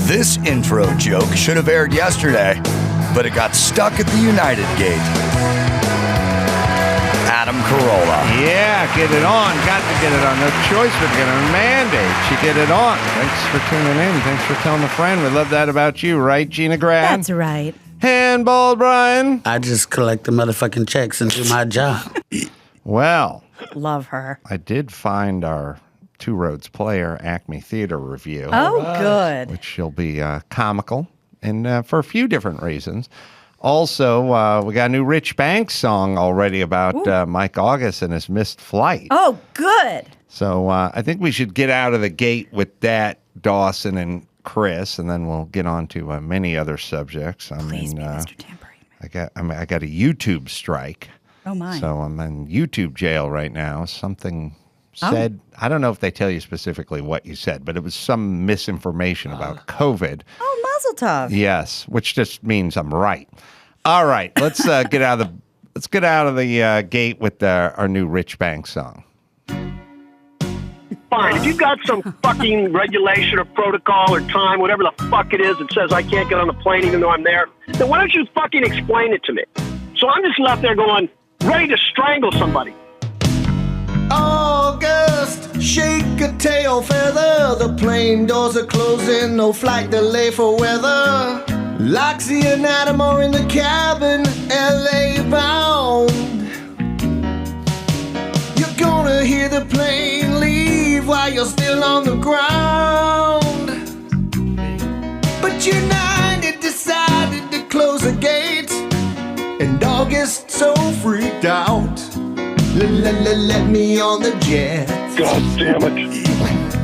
This intro joke should have aired yesterday, but it got stuck at the United Gate. Adam Carolla. Yeah, get it on. Got to get it on. No choice. We're going to mandate you get it on. Thanks for tuning in. Thanks for telling a friend. We love that about you, right, Gina Grad? That's right. Handball, Brian. I just collect the motherfucking checks and do my job. Well, Love her. I did find our Two Roads Player Acme Theater review. Oh, good. Which will be comical and for a few different reasons. Also, we got a new Rich Banks song already about Mike August and his missed flight. Oh, good. So I think we should get out of the gate with that, Dawson and Chris, and then we'll get on to many other subjects. Please be Mr. Tambourine. I got a YouTube strike. Oh, my. So I'm in YouTube jail right now. Something said, I don't know if they tell you specifically what you said, but it was some misinformation about COVID. Oh, mazel tov. Yes, which just means I'm right. All right, let's get out of the gate with our new Rich Banks song. Fine. If you've got some fucking regulation or protocol or time, whatever the fuck it is that says I can't get on the plane even though I'm there, then why don't you fucking explain it to me? So I'm just left there going, ready to strangle somebody. August, shake a tail feather. The plane doors are closing, no flight delay for weather. Loxie and Adam are in the cabin, LA bound. You're gonna hear the plane leave while you're still on the ground. But United decided to close the gates, and August so freaked out. Let me on the jet. God damn it.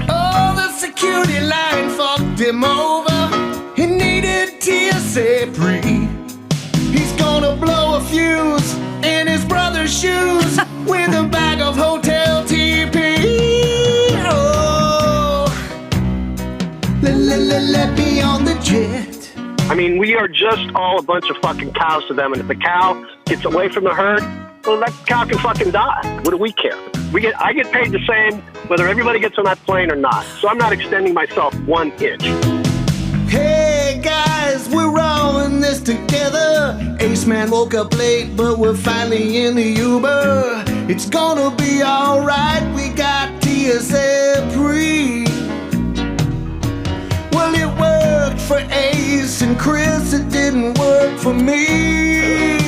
Oh, the security line fucked him over. He needed TSA pre. He's gonna blow a fuse in his brother's shoes with a bag of hotel TP. Oh, let me on the jet. I mean, we are just all a bunch of fucking cows to them, and if the cow gets away from the herd, well, that cow can fucking die. What do we care? I get paid the same whether everybody gets on that plane or not. So I'm not extending myself 1 inch. Hey guys, we're all in this together. Ace Man woke up late, but we're finally in the Uber. It's gonna be alright, we got TSA pre. Well, it worked for Ace and Chris, it didn't work for me.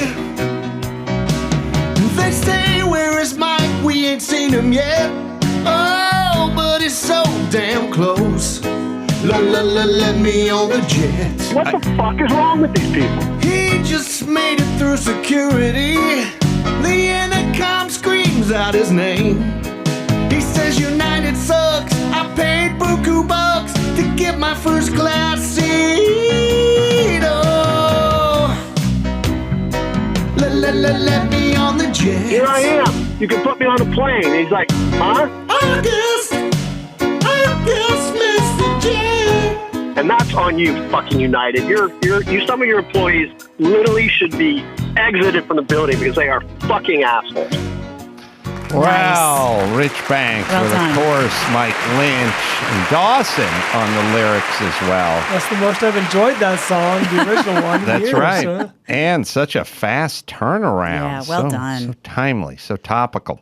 They say, where is Mike? We ain't seen him yet. Oh, but he's so damn close. Let me on the jet. What the fuck is wrong with these people? He just made it through security. The intercom screams out his name. He says United sucks. I paid buku bucks to get my first class seat. Oh, let me on the jet. Here I am. You can put me on a plane. And he's like, huh? August missed the jet. And that's on you, fucking United. Some of your employees literally should be exited from the building because they are fucking assholes. Wow, Rich Banks Well with, done. of course, Mike Lynch and Dawson on the lyrics as well. That's the most I've enjoyed that song, the original one. in That's years, right. huh? And such a fast turnaround. Yeah, well done. So timely, so topical.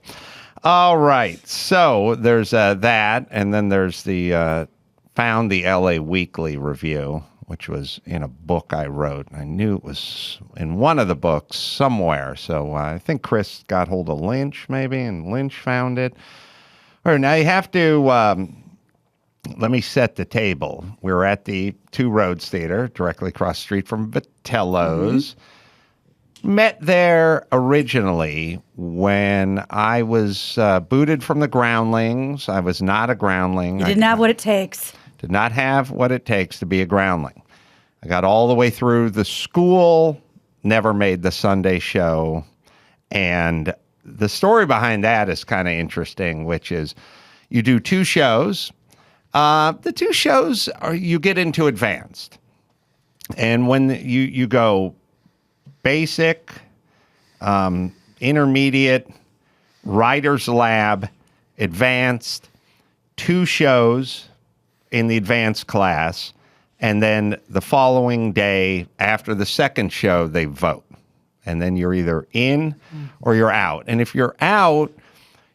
All right, so there's that, and then there's the Found the LA Weekly review, which was in a book I wrote. I knew it was in one of the books somewhere. So I think Chris got hold of Lynch maybe, and Lynch found it. All right, now you have to, let me set the table. We're at the Two Roads Theater, directly across the street from Vitello's. Met there originally when I was booted from the Groundlings. I was not a groundling. You didn't have what it takes. Did not have what it takes to be a groundling. I got all the way through the school, never made the Sunday show. And the story behind that is kind of interesting, which is you do 2 shows. The 2 shows you get into advanced. And when you go basic, intermediate, writer's lab, advanced, 2 shows in the advanced class, And then the following day after the second show, they vote. And then you're either in or you're out. And if you're out,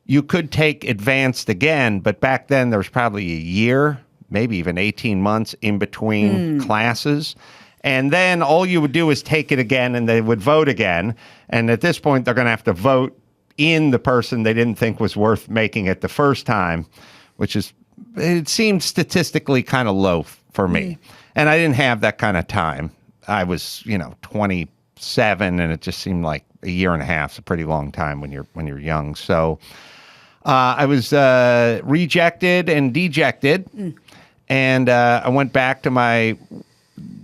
you could take advanced again. But back then, there was probably a year, maybe even 18 months in between classes. And then all you would do is take it again and they would vote again. And at this point, they're going to have to vote in the person they didn't think was worth making it the first time, which is, it seemed statistically kind of low for me. And I didn't have that kind of time. I was, 27, and it just seemed like a year and a half is a pretty long time when you're young. So I was rejected and dejected, and I went back to my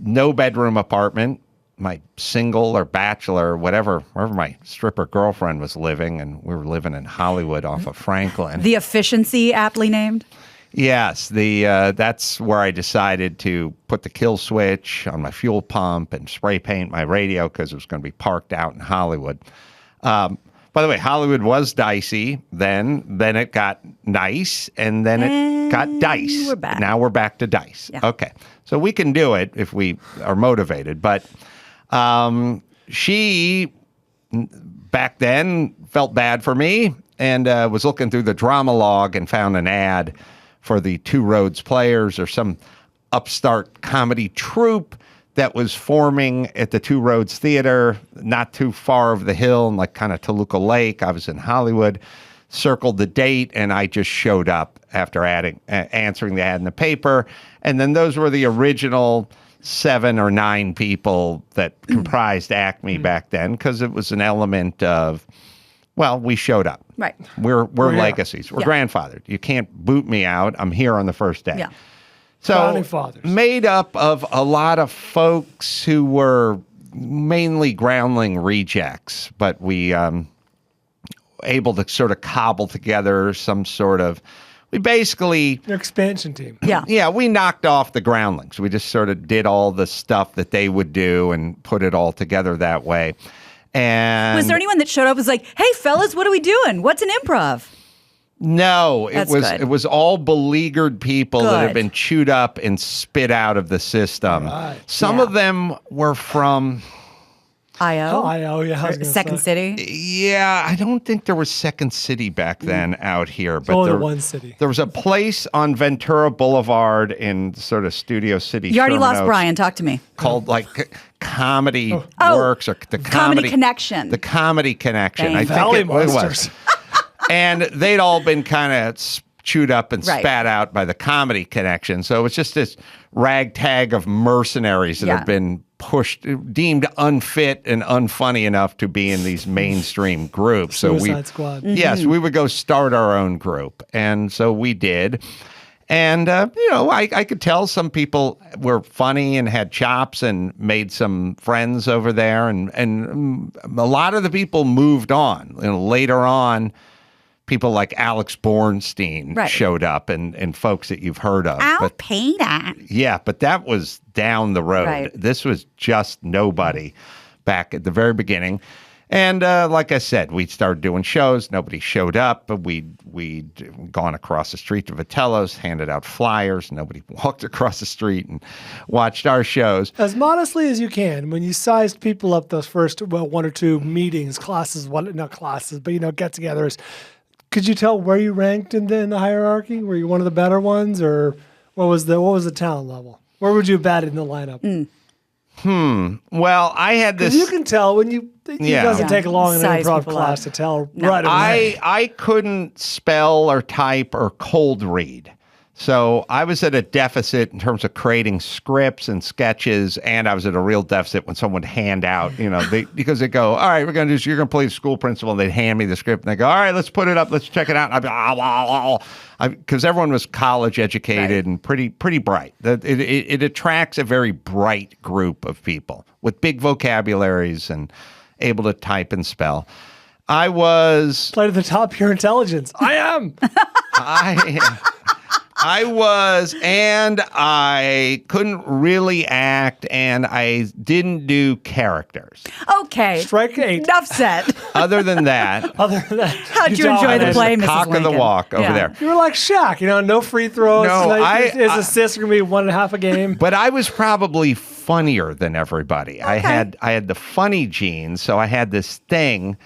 no-bedroom apartment, my single or bachelor, wherever my stripper girlfriend was living, and we were living in Hollywood off of Franklin. The Efficiency, aptly named. Yes, that's where I decided to put the kill switch on my fuel pump and spray paint my radio because it was going to be parked out in Hollywood. By the way, Hollywood was dicey then it got nice, and then it got dice. We're back. Now we're back to dice. Yeah. Okay, so we can do it if we are motivated. But she, back then, felt bad for me and was looking through the drama log and found an ad for the Two Roads Players, or some upstart comedy troupe that was forming at the Two Roads Theater, not too far over the hill, in like kind of Toluca Lake. I was in Hollywood, circled the date, and I just showed up after answering the ad in the paper. And then those were the original 7 or 9 people that comprised Acme back then, because it was an element of, well, we showed up. Right. We're legacies. We're grandfathered. You can't boot me out. I'm here on the first day. Yeah. So Founding fathers. Made up of a lot of folks who were mainly groundling rejects, but we able to sort of cobble together some sort of, we basically, Your expansion team. Yeah. we knocked off the groundlings. We just sort of did all the stuff that they would do and put it all together that way. And Was there anyone that showed up and was like, hey, fellas, what are we doing? What's an improv? No, That's good. it was all beleaguered people that had Good. been chewed up and spit out of the system. Right. Some Yeah. of them were from, I.O. Yeah. I was gonna Second say. City. yeah, I don't think there was Second City back then out here, but only there, one city. there was a place on Ventura Boulevard in sort of Studio City. You already Sherman lost Oaks, Brian. Talk to me. called like Comedy Oh. Works, or the Comedy Connection. The Comedy Connection. Thank I you. think Valley it was. Monsters. And they'd all been kind of chewed up and Right. spat out by the Comedy Connection. So it was just this ragtag of mercenaries that Yeah. have been pushed, deemed unfit and unfunny enough to be in these mainstream groups. So Suicide Squad. Yes, we would go start our own group. And so we did. And, I could tell some people were funny and had chops and made some friends over there. And a lot of the people moved on. Later on, people like Alex Bornstein Right. showed up, and folks that you've heard of. Ow, But, Peter. yeah, but that was down the road. Right. This was just nobody back at the very beginning. And like I said, we started doing shows. Nobody showed up. But we'd gone across the street to Vitello's, handed out flyers. Nobody walked across the street and watched our shows. As modestly as you can, when you sized people up those first, 1 or 2 meetings, classes, not classes, but, get-togethers, could you tell where you ranked in the hierarchy? Were you one of the better ones, or what was the talent level? Where would you have batted in the lineup? Well, I had this. You can tell when it Yeah. doesn't take long in an Size improv people class up. to tell No. right away. I couldn't spell or type or cold read. So I was at a deficit in terms of creating scripts and sketches, and I was at a real deficit when someone would hand out, because they go, all right, you're going to play the school principal, and they'd hand me the script, and they go, all right, let's put it up, let's check it out. And I'd be, because everyone was college educated and pretty bright. It attracts a very bright group of people with big vocabularies and able to type and spell. I was... Play to the top of your intelligence. I am. I was, and I couldn't really act, and I didn't do characters. Okay. Strike 8. Enough said. Other than that, How'd you enjoy the I was play, the Mrs. cock Lincoln? of the walk over there. You were like Shaq, no free throws. No, his assists are going to be 1.5 a game. But I was probably funnier than everybody. I had the funny genes, so I had this thing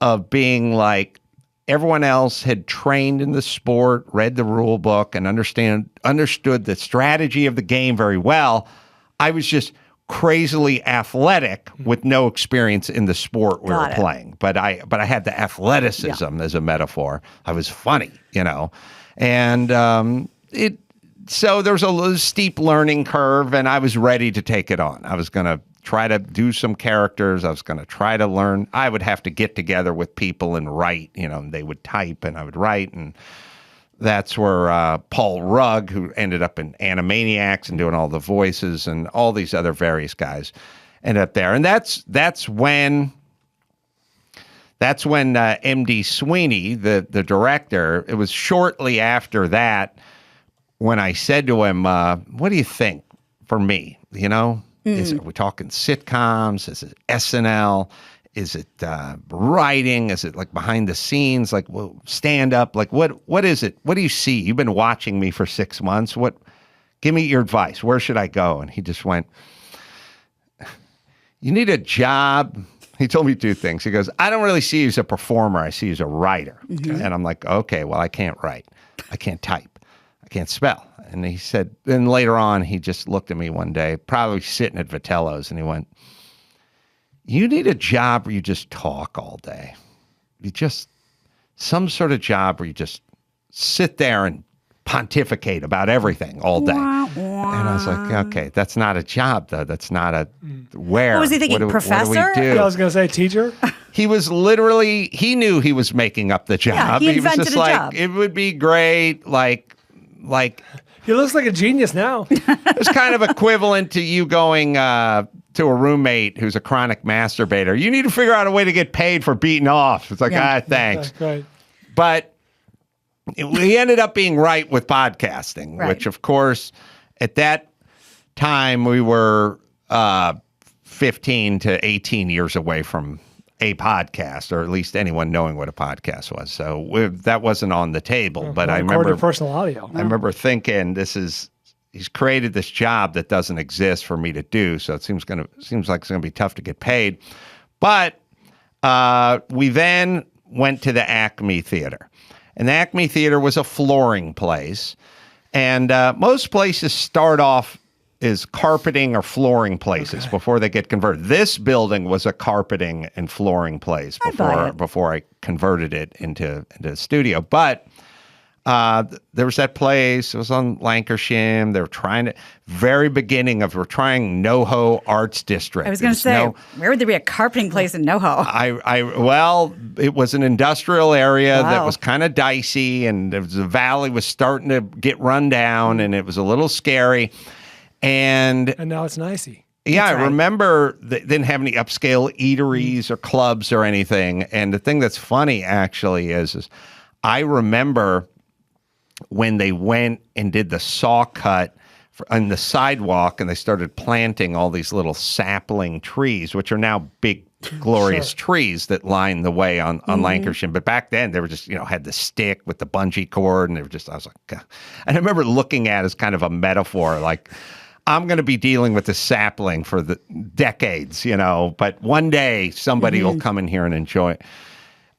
of being like everyone else had trained in the sport, read the rule book, and understood the strategy of the game very well. I was just crazily athletic with no experience in the sport we were playing. But I had the athleticism as a metaphor. I was funny, and so there was a little steep learning curve, and I was ready to take it on. I was going to try to do some characters. I was going to try to learn. I would have to get together with people and write, and they would type and I would write. And that's where Paul Rugg, who ended up in Animaniacs and doing all the voices, and all these other various guys ended up there. And that's when M.D. Sweeney, the director, it was shortly after that when I said to him, what do you think for me? Are we talking sitcoms? Is it SNL? Is it writing? Is it like behind the scenes? Like stand up? Like what is it? What do you see? You've been watching me for 6 months. Give me your advice. Where should I go? And he just went, you need a job. He told me 2 things. He goes, I don't really see you as a performer. I see you as a writer. Mm-hmm. And I'm like, okay, well, I can't write. I can't type. I can't spell. And he said, then later on, he just looked at me one day, probably sitting at Vitello's, and he went, you need a job where you just talk all day. Some sort of job where you just sit there and pontificate about everything all day. And I was like, okay, that's not a job, though. That's not a where. What was he thinking, professor? Yeah, I was going to say teacher. He was literally, he knew he was making up the job. Yeah, he invented was just a like, job. It would be great, like he looks like a genius now. It's kind of equivalent to you going to a roommate who's a chronic masturbator. You need to figure out a way to get paid for beating off. It's like, thanks. Right. But we ended up being right with podcasting, which, of course, at that time, we were 15 to 18 years away from a podcast, or at least anyone knowing what a podcast was. So that wasn't on the table. But I remember personal audio. I remember thinking, he's created this job that doesn't exist for me to do. So it seems like it's gonna be tough to get paid. But we then went to the Acme Theater, and the Acme Theater was a flooring place, and most places start off as carpeting or flooring places before they get converted. This building was a carpeting and flooring place before I converted it into a studio. But there was that place. It was on Lancashire. They were trying we're trying NoHo Arts District. I was going to say, where would there be a carpeting place in NoHo? Well, it was an industrial area that was kind of dicey, and the valley was starting to get run down, and it was a little scary. And now it's nicey. Yeah, I remember they didn't have any upscale eateries or clubs or anything. And the thing that's funny, actually, is I remember when they went and did the saw cut on the sidewalk, and they started planting all these little sapling trees, which are now big, glorious trees that line the way on Lancashire. But back then, they were just, had the stick with the bungee cord, and they were just, I was like, God. And I remember looking at it as kind of a metaphor, like, I'm going to be dealing with the sapling for the decades, but one day somebody will come in here and enjoy.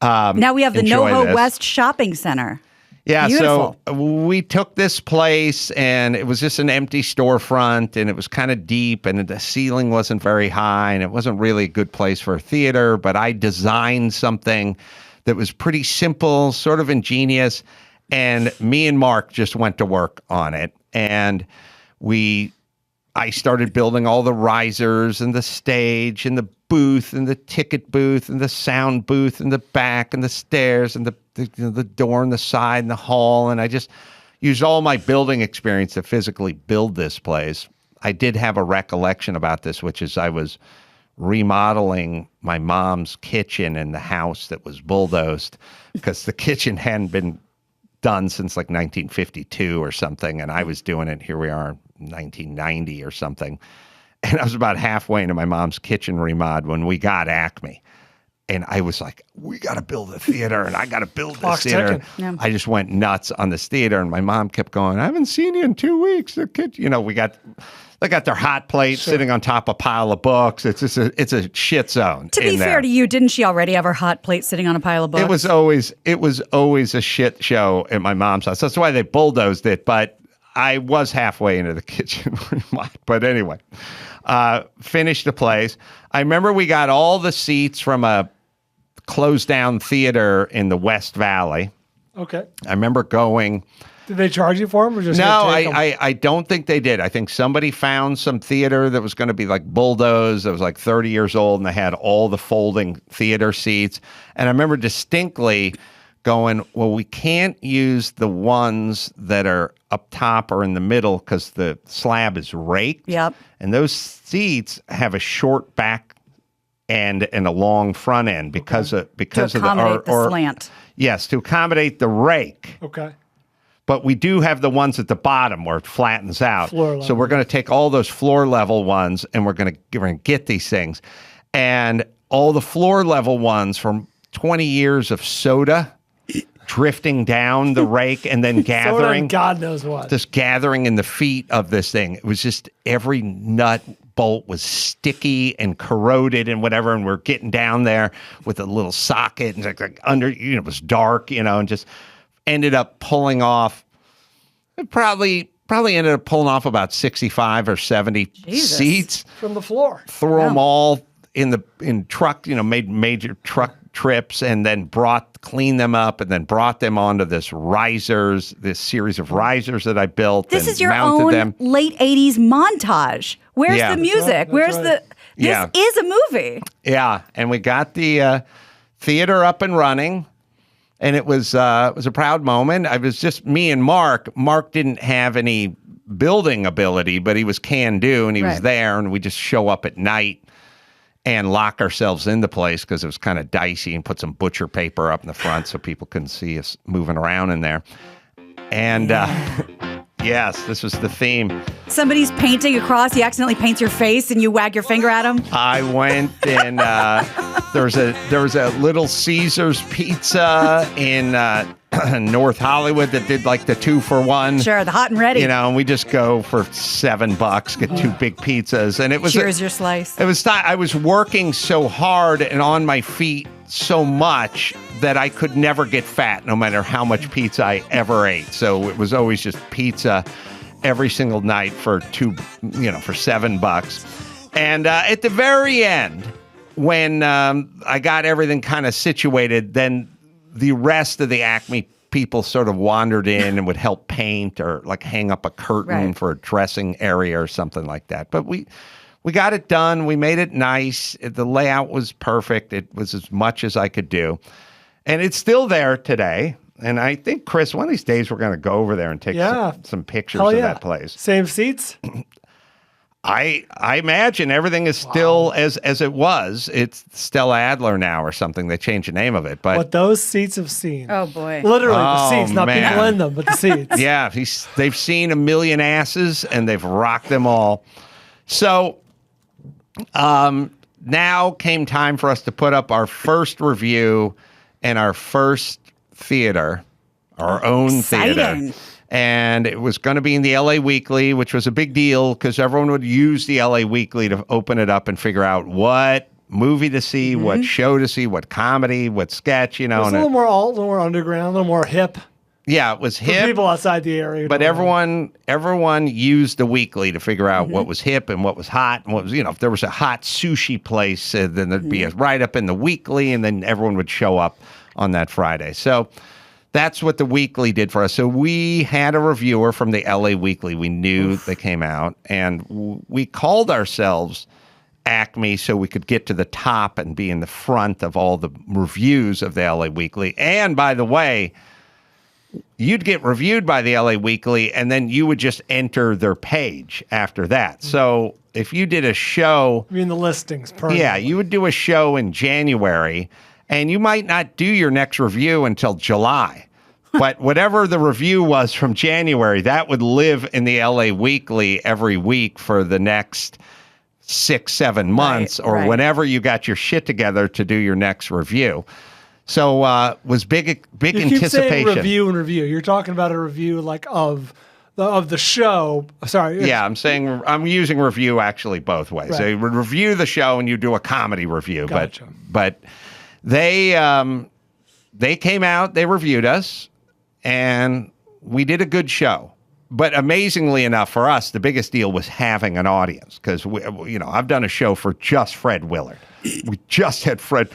Now we have the NoHo this. West Shopping Center. Yeah, Beautiful. So we took this place, and it was just an empty storefront, and it was kind of deep, and the ceiling wasn't very high, and it wasn't really a good place for a theater, but I designed something that was pretty simple, sort of ingenious, and me and Mark just went to work on it, and I started building all the risers and the stage and the booth and the ticket booth and the sound booth and the back and the stairs and the door and the side and the hall. And I just used all my building experience to physically build this place. I did have a recollection about this, which is I was remodeling my mom's kitchen in the house that was bulldozed because the kitchen hadn't been done since like 1952 or something, and I was doing it. Here we are, 1990 or something, and I was about halfway into my mom's kitchen remod when we got Acme. And I was like, we got to build a theater, and I got to build this theater. Yeah. I just went nuts on this theater, and my mom kept going, I haven't seen you in 2 weeks. The kid, they got their hot plate sitting on top of a pile of books. It's a shit zone. To be fair to you, didn't she already have her hot plate sitting on a pile of books? It was always a shit show at my mom's house. That's why they bulldozed it. But I was halfway into the kitchen remodel. But anyway, finished the place. I remember we got all the seats from a closed down theater in the West Valley. Okay. I remember going. Did they charge you for them or just No, take 'em? I don't think they did. I think somebody found some theater that was going to be like bulldozed. That was like 30 years old, and they had all the folding theater seats. And I remember distinctly going, well, we can't use the ones that are up top or in the middle because the slab is raked. Yep. And those seats have a short back end and a long front end because of to accommodate the slant. Yes, to accommodate the rake. Okay. But we do have the ones at the bottom where it flattens out. Floor level. So we're going to take all those floor level ones and we're going to get these things. And all the floor level ones from 20 years of soda drifting down the rake and then Soda gathering. and God knows what. Just gathering in the feet of this thing. It was just every nut bolt was sticky and corroded and whatever. And we're getting down there with a little socket and like under, it was dark, and just ended up pulling off. It probably ended up pulling off about 65 or 70 Jesus. seats. From the floor. Threw them all in truck, made major truck trips and then cleaned them up and then brought them onto this series of risers that I built. This and is your mounted own them. late 80s montage. Where's Yeah. the music? That's right. This is a movie. Yeah, and we got the theater up and running, and it was a proud moment. It was just me and Mark. Mark didn't have any building ability, but he was can-do, and he was Right. there, and we just show up at night and lock ourselves in the place because it was kind of dicey, and put some butcher paper up in the front so people couldn't see us moving around in there. And yes, this was the theme. Somebody's painting across. He accidentally paints your face, and you wag your finger at him. I went and there was a Little Caesars pizza in North Hollywood that did like the 2-for-1. Sure, the hot and ready. And we just go for $7, get 2 big pizzas, and it was Cheers your slice. It was I was working so hard and on my feet so much that I could never get fat, no matter how much pizza I ever ate. So it was always just pizza every single night for for $7. And at the very end, when I got everything kind of situated, then the rest of the Acme people sort of wandered in and would help paint or like hang up a curtain Right. for a dressing area or something like that. But we got it done. We made it nice. The layout was perfect. It was as much as I could do. And it's still there today. And I think, Chris, one of these days we're going to go over there and take some pictures Hell of yeah. that place. Same seats? I imagine everything is still as it was. It's Stella Adler now or something. They changed the name of it. But What those seats have seen. Oh, boy. Literally the Oh, seats, not man. people in them, but the seats. yeah, they've seen a million asses and they've rocked them all. So now came time for us to put up our first review and our first theater, our own theater. Exciting. And it was going to be in the LA Weekly, which was a big deal because everyone would use the LA Weekly to open it up and figure out what movie to see, what show to see, what comedy, what sketch, It was a little more alt, a little more underground, a little more hip. Yeah, it was For hip. people outside the area. But don't know. everyone used the weekly to figure out what was hip and what was hot. And what was, if there was a hot sushi place, then there'd be a write-up in the weekly, and then everyone would show up on that Friday. So that's what the weekly did for us. So we had a reviewer from the LA Weekly. We knew they came out, and we called ourselves Acme so we could get to the top and be in the front of all the reviews of the LA Weekly. And by the way, you'd get reviewed by the LA Weekly, and then you would just enter their page after that. So if you did a show... I mean, the listings. Yeah, you would do a show in January, and you might not do your next review until July. But whatever the review was from January, that would live in the LA Weekly every week for the next 6-7 months, or whenever you got your shit together to do your next review. So was big You anticipation. keep saying review and review. You're talking about a review like of the show. Sorry. Yeah, I'm using review actually both ways. Right. So you would review the show and you do a comedy review. Gotcha. But they came out, they reviewed us, and we did a good show. But amazingly enough, for us, the biggest deal was having an audience, because I've done a show for just Fred Willard. We just had Fred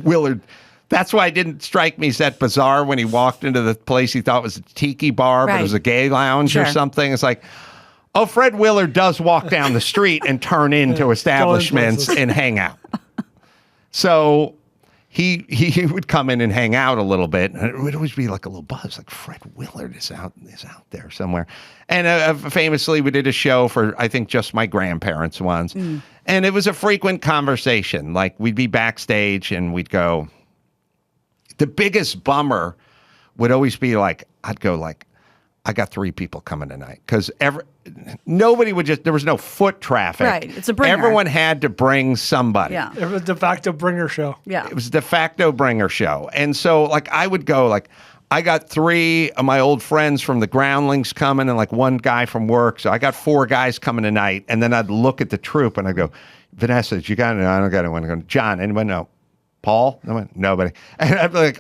Willard. That's why it didn't strike me as that bizarre when he walked into the place he thought was a tiki bar, but it was a gay lounge or something. It's like, oh, Fred Willard does walk down the street and turn into establishments and hang out. So he would come in and hang out a little bit, and it would always be like a little buzz, like Fred Willard is out there somewhere. And famously, we did a show for, I think, just my grandparents once. And it was a frequent conversation. Like, we'd be backstage and we'd go, the biggest bummer would always be like, I'd go like, I got 3 people coming tonight, because nobody would there was no foot traffic. Right, it's a bringer. Everyone had to bring somebody. Yeah. It was a de facto bringer show. Yeah. It was a de facto bringer show. And so like I would go like, I got 3 of my old friends from the Groundlings coming and like 1 guy from work. So I got 4 guys coming tonight. And then I'd look at the troupe and I'd go, Vanessa, you got it? No, I don't got anyone. I go, John, anyone? No. Paul? No, nobody. And I'd be like,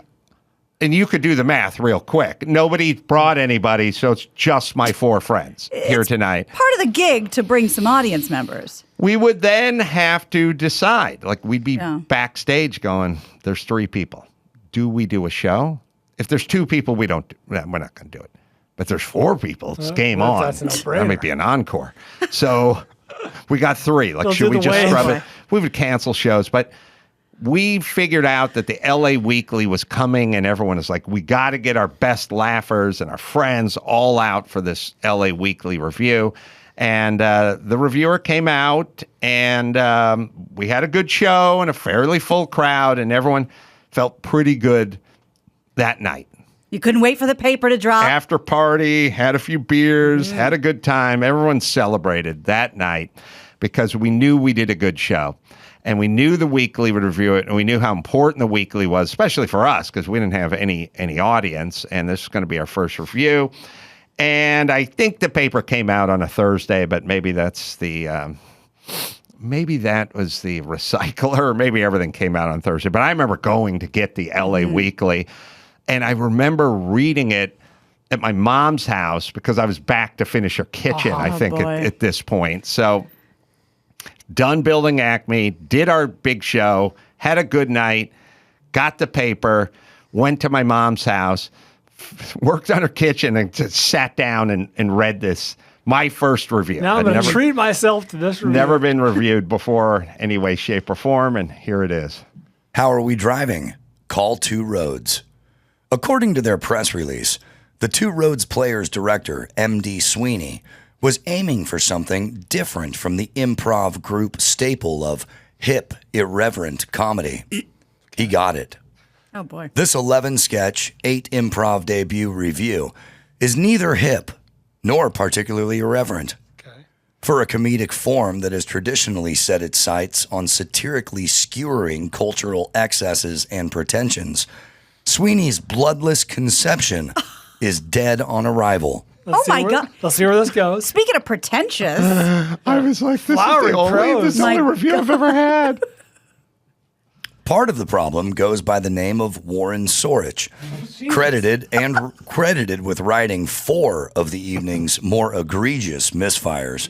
and you could do the math real quick. Nobody brought anybody, so it's just my 4 friends here tonight. Part of the gig to bring some audience members. We would then have to decide. Like, we'd be backstage going, there's 3 people. Do we do a show? If there's 2 people, we're not going to do it. But there's 4 people, it's game on. That's a no-brainer. That might be an encore. So we got 3. Like, They'll should do we the just wave. scrub it? We would cancel shows, but we figured out that the LA Weekly was coming, and everyone was like, we got to get our best laughers and our friends all out for this LA Weekly review. And the reviewer came out, and we had a good show and a fairly full crowd, and everyone felt pretty good that night. You couldn't wait for the paper to drop. After party, had a few beers, had a good time. Everyone celebrated that night because we knew we did a good show. And we knew the Weekly would review it, and we knew how important the Weekly was, especially for us, because we didn't have any audience, and this is going to be our first review. And I think the paper came out on a Thursday, but maybe that's maybe that was the recycler, or maybe everything came out on Thursday. But I remember going to get the LA Weekly, and I remember reading it at my mom's house because I was back to finish her kitchen, I think, at this point. So done building Acme, did our big show, had a good night, got the paper, went to my mom's house, worked on her kitchen, and just sat down and read this, my first review. Now I'm going to treat myself to this review. Never been reviewed before, any way, shape, or form, and here it is. How are we driving? Call Two Roads. According to their press release, the Two Roads Players director, M.D. Sweeney, was aiming for something different from the improv group staple of hip, irreverent comedy. He got it. Oh, boy. This 11-sketch, 8 improv debut review is neither hip nor particularly irreverent. For a comedic form that has traditionally set its sights on satirically skewering cultural excesses and pretensions, Sweeney's bloodless conception is dead on arrival. Let's see where this goes. Speaking of pretentious. I was like, this Flowery prose. is the only review I've ever had. Part of the problem goes by the name of Warren Sorich, credited with writing 4 of the evening's more egregious misfires,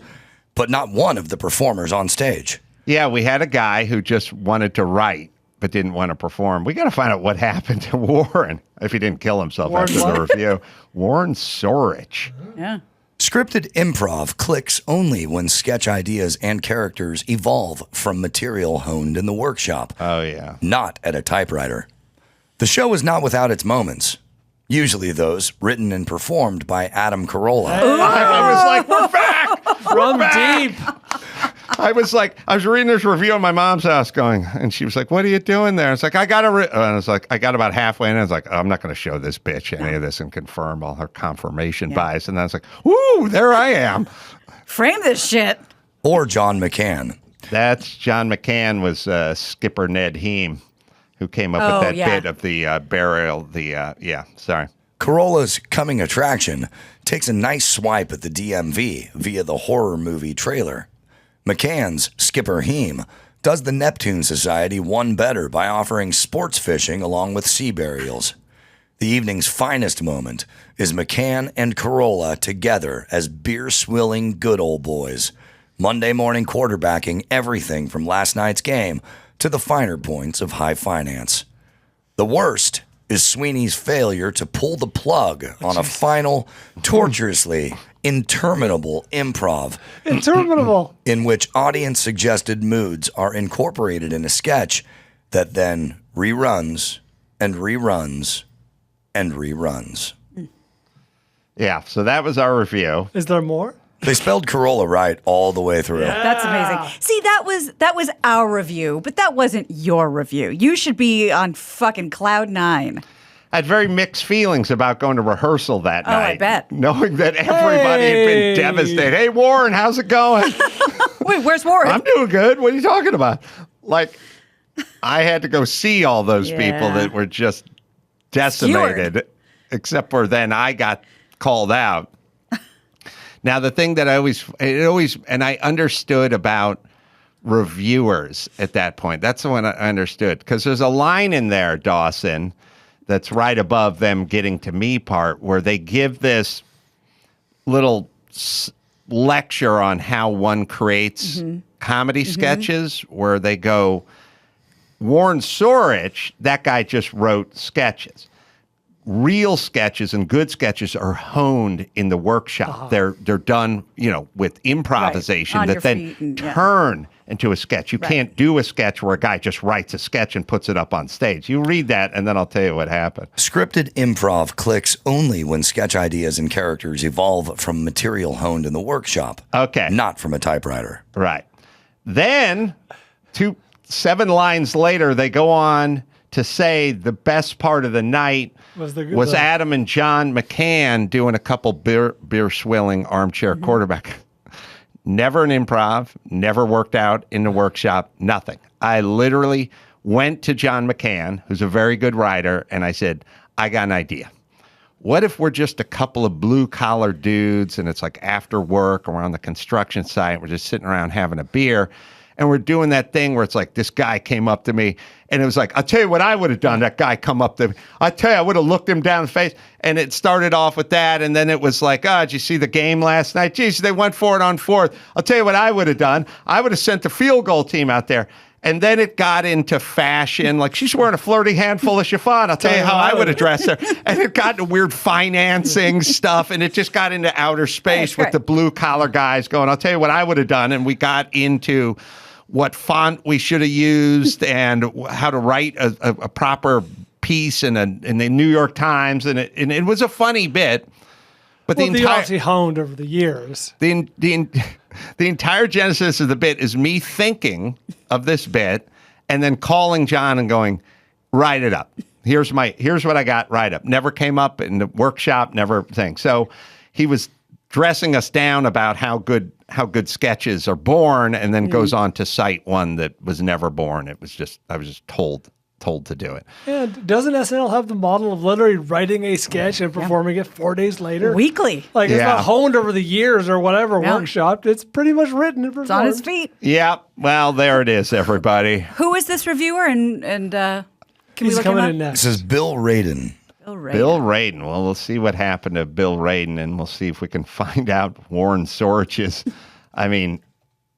but not one of the performers on stage. Yeah, we had a guy who just wanted to write but didn't want to perform. We got to find out what happened to Warren if he didn't kill himself after the review. Warren Sorich. Yeah. Scripted improv clicks only when sketch ideas and characters evolve from material honed in the workshop. Oh, yeah. Not at a typewriter. The show is not without its moments, usually those written and performed by Adam Carolla. I was like, we're back! From deep. I was reading this review in my mom's house and she was like, what are you doing there? It's like, and I was like, I got about halfway and I was like, I'm not going to show this bitch any of this and confirm all her confirmation bias. And then I was like, woo, there I am. Frame this shit. Or John McCann. That's John McCann was Skipper Ned Heem, who came up with that bit of the burial. Sorry. Carolla's coming attraction takes a nice swipe at the DMV via the horror movie trailer. McCann's Skipper Heem does the Neptune Society one better by offering sports fishing along with sea burials. The evening's finest moment is McCann and Carolla together as beer-swilling good old boys, Monday morning quarterbacking everything from last night's game to the finer points of high finance. The worst is Sweeney's failure to pull the plug on a final, torturously interminable improv. Interminable. In which audience-suggested moods are incorporated in a sketch that then reruns and reruns and reruns. Yeah, so that was our review. Is there more? They spelled Carolla right all the way through. Yeah. That's amazing. See, that was our review, but that wasn't your review. You should be on fucking cloud 9. I had very mixed feelings about going to rehearsal that night. I bet. Knowing that everybody had been devastated. Hey, Warren, how's it going? Wait, where's Warren? I'm doing good. What are you talking about? Like, I had to go see all those people that were just decimated, except for then I got called out. Now, the thing that and I understood about reviewers at that point. That's the one I understood. Because there's a line in there, Dawson, that's right above them getting to me part, where they give this little lecture on how one creates comedy sketches, where they go, Warren Sorich, that guy just wrote sketches. Real sketches and good sketches are honed in the workshop. They're done, with improvisation that then turn into a sketch. You can't do a sketch where a guy just writes a sketch and puts it up on stage. You read that, and then I'll tell you what happened. Scripted improv clicks only when sketch ideas and characters evolve from material honed in the workshop. Okay. Not from a typewriter. Right. Then, 7 lines later, they go on to say the best part of the night was Adam and John McCann doing a couple beer-swilling armchair quarterback. Never an improv, never worked out in the workshop, nothing. I literally went to John McCann, who's a very good writer, and I said, I got an idea. What if we're just a couple of blue-collar dudes, and it's like after work, or we're on the construction site, we're just sitting around having a beer, and we're doing that thing where it's like this guy came up to me and it was like, I'll tell you what I would have done. That guy come up to me. I tell you, I would have looked him down the face. And it started off with that. And then it was like, did you see the game last night? Jeez, they went for it on 4th. I'll tell you what I would have done. I would have sent the field goal team out there. And then it got into fashion. Like, she's wearing a flirty handful of chiffon. I'll tell you how I would have dressed her. And it got into weird financing stuff. And it just got into outer space with the blue collar guys going, I'll tell you what I would have done. And we got into what font we should have used and how to write a proper piece in the New York Times. And it was a funny bit. But the entire obviously honed over the years. The entire genesis of the bit is me thinking of this bit and then calling John and going, write it up. Here's what I got, write up. Never came up in the workshop, never thing. So he was dressing us down about how good sketches are born, and then goes on to cite one that was never born. I was just told to do it. Yeah, doesn't SNL have the model of literally writing a sketch and performing it 4 days later? Weekly. Like, it's not honed over the years or whatever workshopped. It's pretty much written and performed. It's on his feet. Yeah. Well, there it is, everybody. Who is this reviewer? And can we look him up? in next. This is Bill Radin. Bill Radin. Well, we'll see what happened to Bill Radin, and we'll see if we can find out Warren Sorich's. I mean,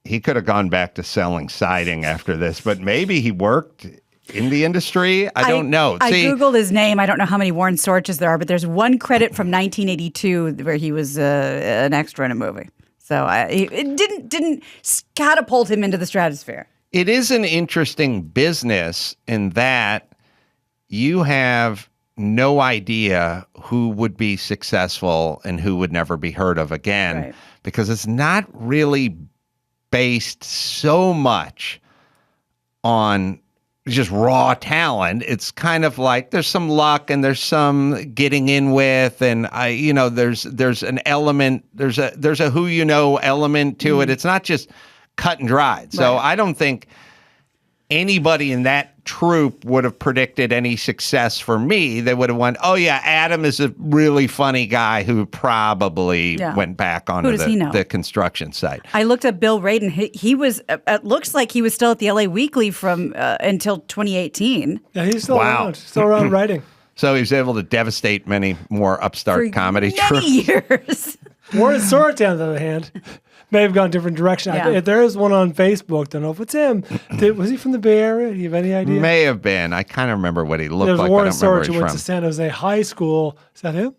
he could have gone back to selling siding after this, but maybe he worked in the industry. I don't know. I Googled his name. I don't know how many Warren Soriches there are, but there's one credit from 1982 where he was an extra in a movie. So it didn't catapult him into the stratosphere. It is an interesting business in that you have no idea who would be successful and who would never be heard of again, because it's not really based so much on just raw talent. It's kind of like there's some luck and there's some getting in with, and there's an element, there's a who you know element to it. It's not just cut and dried. So I don't think anybody in that troupe would have predicted any success for me. They would have went, oh yeah, Adam is a really funny guy who probably went back onto the construction site. I looked at Bill Radin. He was, it looks like he was still at the LA Weekly from until 2018. Yeah, he's still around. Still around writing. So he was able to devastate many more upstart comedy troupes. Many years. Warren Sorrentine, on the other hand, may have gone a different direction. Yeah. There is one on Facebook. Don't know if it's him. Was he from the Bay Area? Do you have any idea? May have been. I kind of remember what he looked There's like. Warren I don't remember where Sorrentine he's went from. to San Jose High School. Is that him?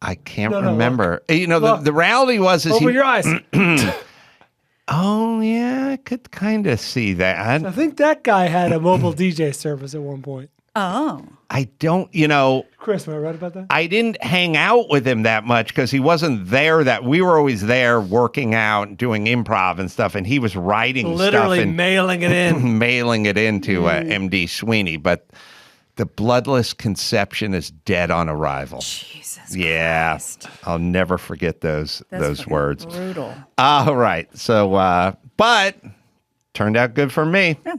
I can't No, remember. look. The reality was is Open your eyes. Oh yeah, I could kind of see that. I think that guy had a mobile DJ service at one point. Oh. I don't, Chris, am I right about that? I didn't hang out with him that much because he wasn't there. That we were always there working out and doing improv and stuff, and he was writing Literally stuff and mailing it in. mailing it into MD Sweeney. But the Bloodless Conception is dead on arrival. Jesus Christ. I'll never forget those words. Brutal. All right. So, but turned out good for me. Yeah.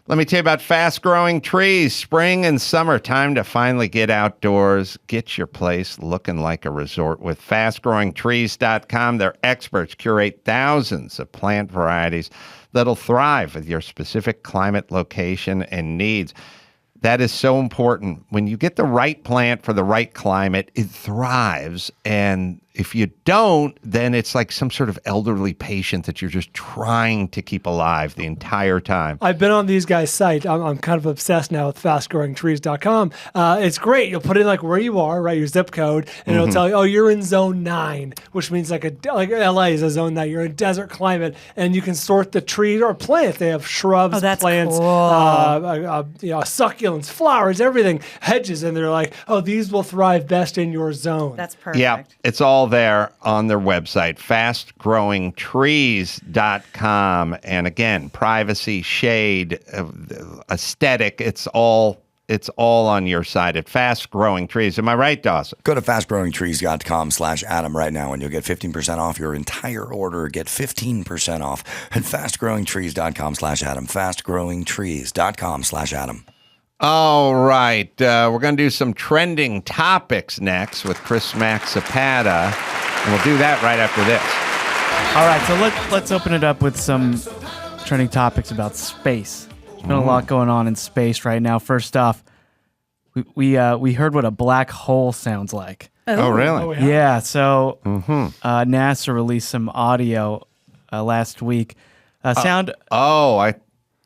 Let me tell you about fast-growing trees. Spring and summer, time to finally get outdoors. Get your place looking like a resort with fastgrowingtrees.com. Their experts curate thousands of plant varieties that'll thrive with your specific climate, location, and needs. That is so important. When you get the right plant for the right climate, it thrives. And if you don't, then it's like some sort of elderly patient that you're just trying to keep alive the entire time. I've been on these guys' site. I'm kind of obsessed now with fastgrowingtrees.com. It's great. You'll put in like where you are, right, your zip code, and it'll tell you, oh, you're in zone 9, which means like LA is a zone 9. You're in a desert climate, and you can sort the trees or plants. They have shrubs, plants, cool. succulents, flowers, everything, hedges, and they're like, oh, these will thrive best in your zone. That's perfect. Yeah, it's all there on their website, fastgrowingtrees.com. And again, privacy, shade, aesthetic, it's all on your site at Fast Growing Trees. Am I right, Dawson? Go to fastgrowingtrees.com/Adam right now and you'll get 15% off your entire order. Get 15% off at fastgrowingtrees.com/Adam. Fastgrowingtrees.com/Adam. All right. We're going to do some trending topics next with Chris Max Zapata. And we'll do that right after this. All right, so let's open it up with some trending topics about space. There's been a lot going on in space right now. First off, we heard what a black hole sounds like. Oh really? Oh, Yeah, so NASA released some audio last week. Sound.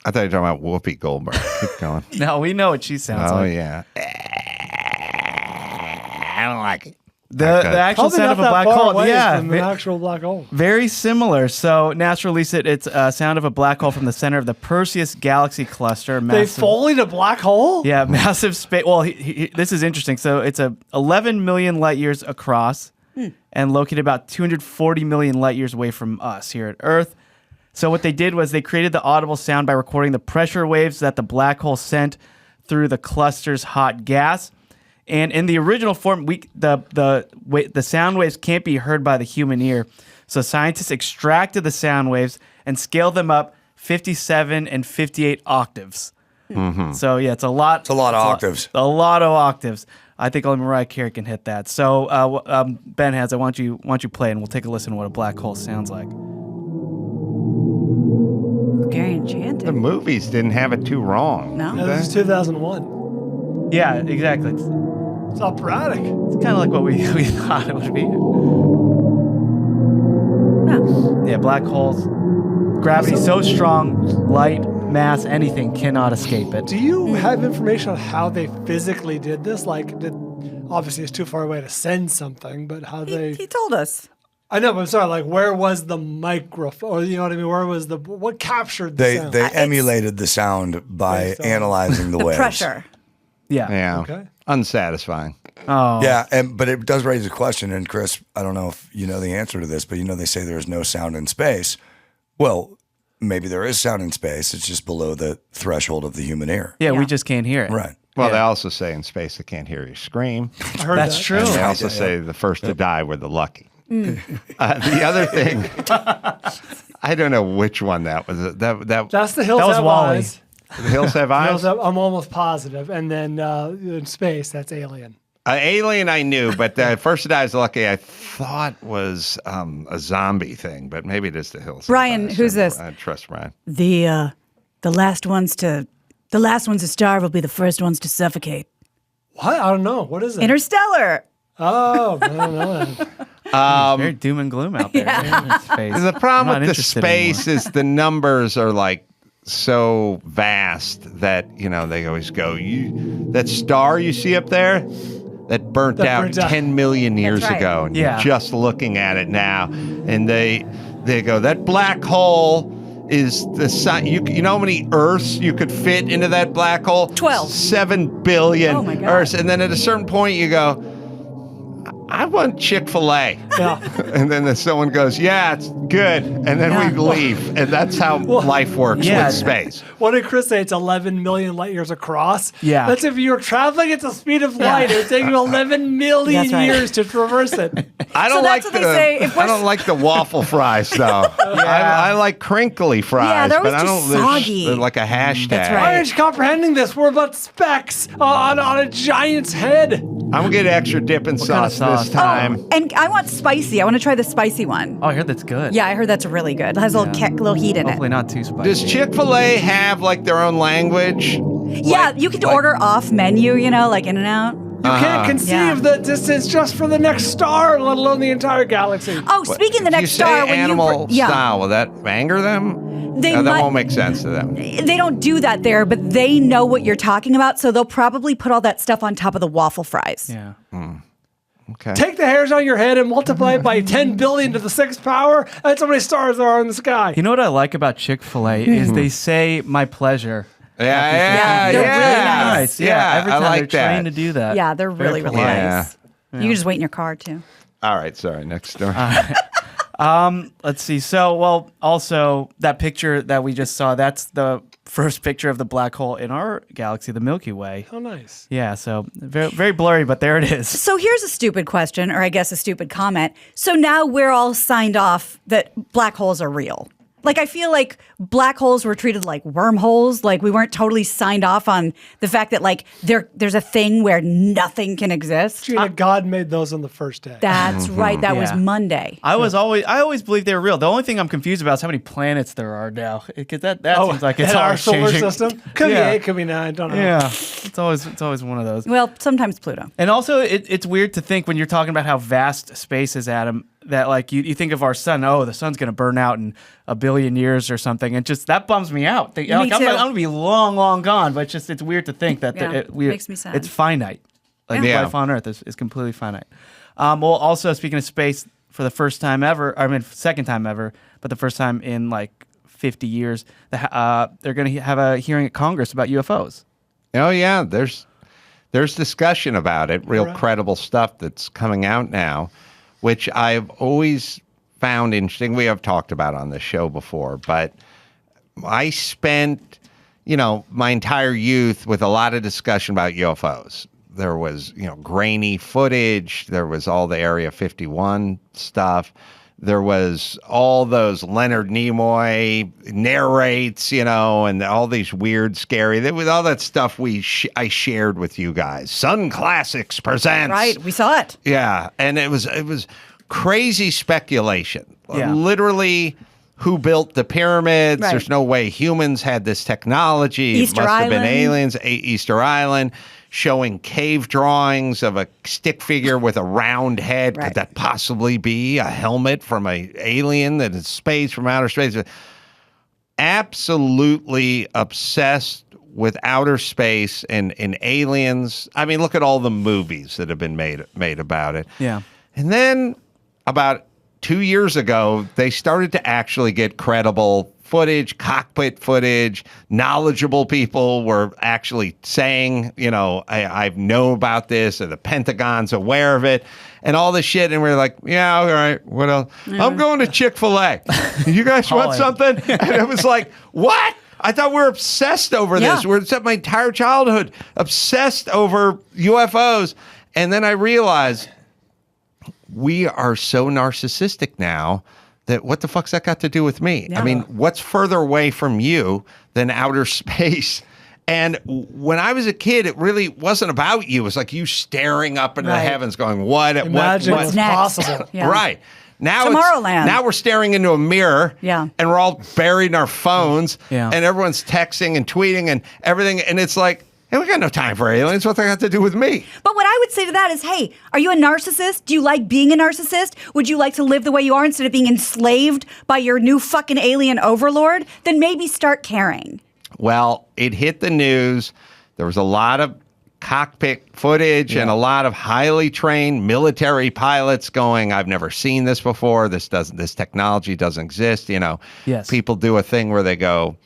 I thought you were talking about Whoopi Goldberg. Keep going. No, we know what she sounds like. Oh, yeah. I don't like it. The actual Probably sound of not a black that far hole. away Yeah, from an actual black hole. very similar. So NASA released it. It's a sound of a black hole from the center of the Perseus galaxy cluster. They follied a black hole? Yeah, massive space. Well, this is interesting. So it's 11 million light years across and located about 240 million light years away from us here at Earth. So what they did was they created the audible sound by recording the pressure waves that the black hole sent through the cluster's hot gas. And in the original form, the sound waves can't be heard by the human ear. So scientists extracted the sound waves and scaled them up 57 and 58 octaves. Mm-hmm. So yeah, it's a lot. It's a lot of octaves. A lot of octaves. I think only Mariah Carey can hit that. So Ben Has, why don't you play and we'll take a listen to what a black hole sounds like. Very enchanted. The movies didn't have it too wrong. No? No, this is 2001. Yeah, exactly. It's operatic. It's kind of like what we thought it would be. No. Yeah, black holes. Gravity so strong, light, mass, anything cannot escape it. Do you have information on how they physically did this? Like, obviously it's too far away to send something, but how they... He told us. I know, but I'm sorry, like, where was the microphone? Or, you know what I mean? Where was what captured the sound? They emulated the sound by analyzing the waves. Pressure. Yeah. Yeah. Okay. Unsatisfying. Oh. Yeah, but it does raise a question, and Chris, I don't know if you know the answer to this, but they say there's no sound in space. Well, maybe there is sound in space. It's just below the threshold of the human ear. Yeah, we just can't hear it. Right. Well, they also say in space they can't hear you scream. I heard That's that. true. And they also say the first to die were the lucky. The other thing, I don't know which one that was. That's the Hills That was Have Wall-E. Eyes. The Hills Have Eyes? I'm almost positive. And then in space, that's Alien. Alien I knew, but the first to die is lucky I thought was a zombie thing, but maybe it is the Hills. Brian, Have Eyes. who's this? I trust Brian. The last ones to starve will be the first ones to suffocate. What? I don't know. What is it? Interstellar. Oh, I don't know that. Very doom and gloom out there. in space. The problem I'm not with the interested space anymore. is the numbers are like so vast that, they always go, that star you see up there, that burnt out 10 million years right. ago. And Yeah. you're just looking at it now. And they go, that black hole is the sun. You know how many Earths you could fit into that black hole? 12. 7 billion Oh, my God. Earths. And then at a certain point you go, I want Chick-fil-A. Yeah. And then someone goes, yeah, it's good. And then we leave. And that's how life works Yeah. with space. What did Chris say? It's 11 million light years across. Yeah. That's if you're traveling at the speed of light. It would take you 11 million That's right. years to traverse it. I don't that's like what they say, if I don't like the waffle fries though. I like crinkly fries, Yeah, they're but always I don't. just They're soggy. they're like a hashtag. That's Why right. aren't you comprehending this? We're about specks on a giant's head. I'm gonna get extra dipping kind sauce of sauce? this time. Oh, and I want spicy. I want to try the spicy one. Oh, I heard that's good. Yeah, I heard that's really good. It has a little kick, little heat in Hopefully it. not too spicy. Does Chick-fil-A have like their own language? Yeah, you can order off menu, like In and Out. You can't conceive Yeah. the distance just for the next star, let alone the entire galaxy. Oh, speaking of the If next you say star, when animal you style, will that anger them? They No, that might- won't make sense to them. they don't do that there, but they know what you're talking about, so they'll probably put all that stuff on top of the waffle fries. Yeah. Okay. Take the hairs on your head and multiply it by 10 billion to the sixth power. That's how many stars there are in the sky. You know what I like about Chick-fil-A is they say "my pleasure." Yeah, they're really nice. Yeah, every I time like they're that. trained to do that. Yeah, they're really, really polite. nice. You can just wait in your car, too. All right, sorry. Next story. Let's see. So, also that picture that we just saw, that's the first picture of the black hole in our galaxy, the Milky Way. Oh, nice. Yeah, so very, very blurry, but there it is. So here's a stupid question, or I guess a stupid comment. So now we're all signed off that black holes are real. Like, I feel like black holes were treated like wormholes. Like, we weren't totally signed off on the fact that, like, there's a thing where nothing can exist. Gina, God made those on the first day. That's right. That was Yeah. Monday. I always believed they were real. The only thing I'm confused about is how many planets there are now. Because that seems like it's in our always solar changing. system. Could Yeah. be 8, could be 9, don't know. Yeah, it's always one of those. Well, sometimes Pluto. And also, it's weird to think when you're talking about how vast space is, Adam, that like you think of our sun, the sun's going to burn out in a billion years or something. And just that bums me out. Me I'm too. going to be long, long gone. But it's weird to think that Yeah, makes me sad. it's finite. Like Yeah. life on Earth is completely finite. Well, also, speaking of space, for the first time ever, second time ever, but the first time in like 50 years, they're going to have a hearing at Congress about UFOs. Oh yeah, there's discussion about it, real credible stuff that's coming out now, which I've always found interesting. We have talked about on the show before, but I spent, my entire youth with a lot of discussion about UFOs. There was, grainy footage. There was all the Area 51 stuff. There was all those Leonard Nimoy narrates, and all these weird, scary. There was all that stuff I shared with you guys. Sun Classics presents. Right. We saw it. Yeah, and it was crazy speculation. Yeah. Literally, who built the pyramids? Right. There's no way humans had this technology. Easter it must have been Island. aliens. Easter Island. Showing cave drawings of a stick figure with a round head. Right. Could that possibly be a helmet from an alien that is space from outer space? Absolutely obsessed with outer space and aliens. I mean, look at all the movies that have been made about it. Yeah. And then about 2 years ago, they started to actually get credible footage, cockpit footage. Knowledgeable people were actually saying, I know about this, or the Pentagon's aware of it, and all this shit. And we're like, yeah, all right, what else? I'm going to Chick-fil-A. You guys want something? And it was like, what? I thought we were obsessed over this. We're spent my entire childhood obsessed over UFOs. And then I realized we are so narcissistic now that what the fuck's that got to do with me? Yeah. I mean, what's further away from you than outer space? And when I was a kid, it really wasn't about you. It was like you staring up into the heavens going, Imagine what's next? possible? Yeah. Right. Now Tomorrowland. Now we're staring into a mirror, and we're all buried in our phones, and everyone's texting and tweeting and everything, and it's like, hey, we got no time for aliens. What they got to do with me? But what I would say to that is, hey, are you a narcissist? Do you like being a narcissist? Would you like to live the way you are instead of being enslaved by your new fucking alien overlord? Then maybe start caring. Well, it hit the news. There was a lot of cockpit footage and a lot of highly trained military pilots going, I've never seen this before. This technology doesn't exist. Yes. People do a thing where they go,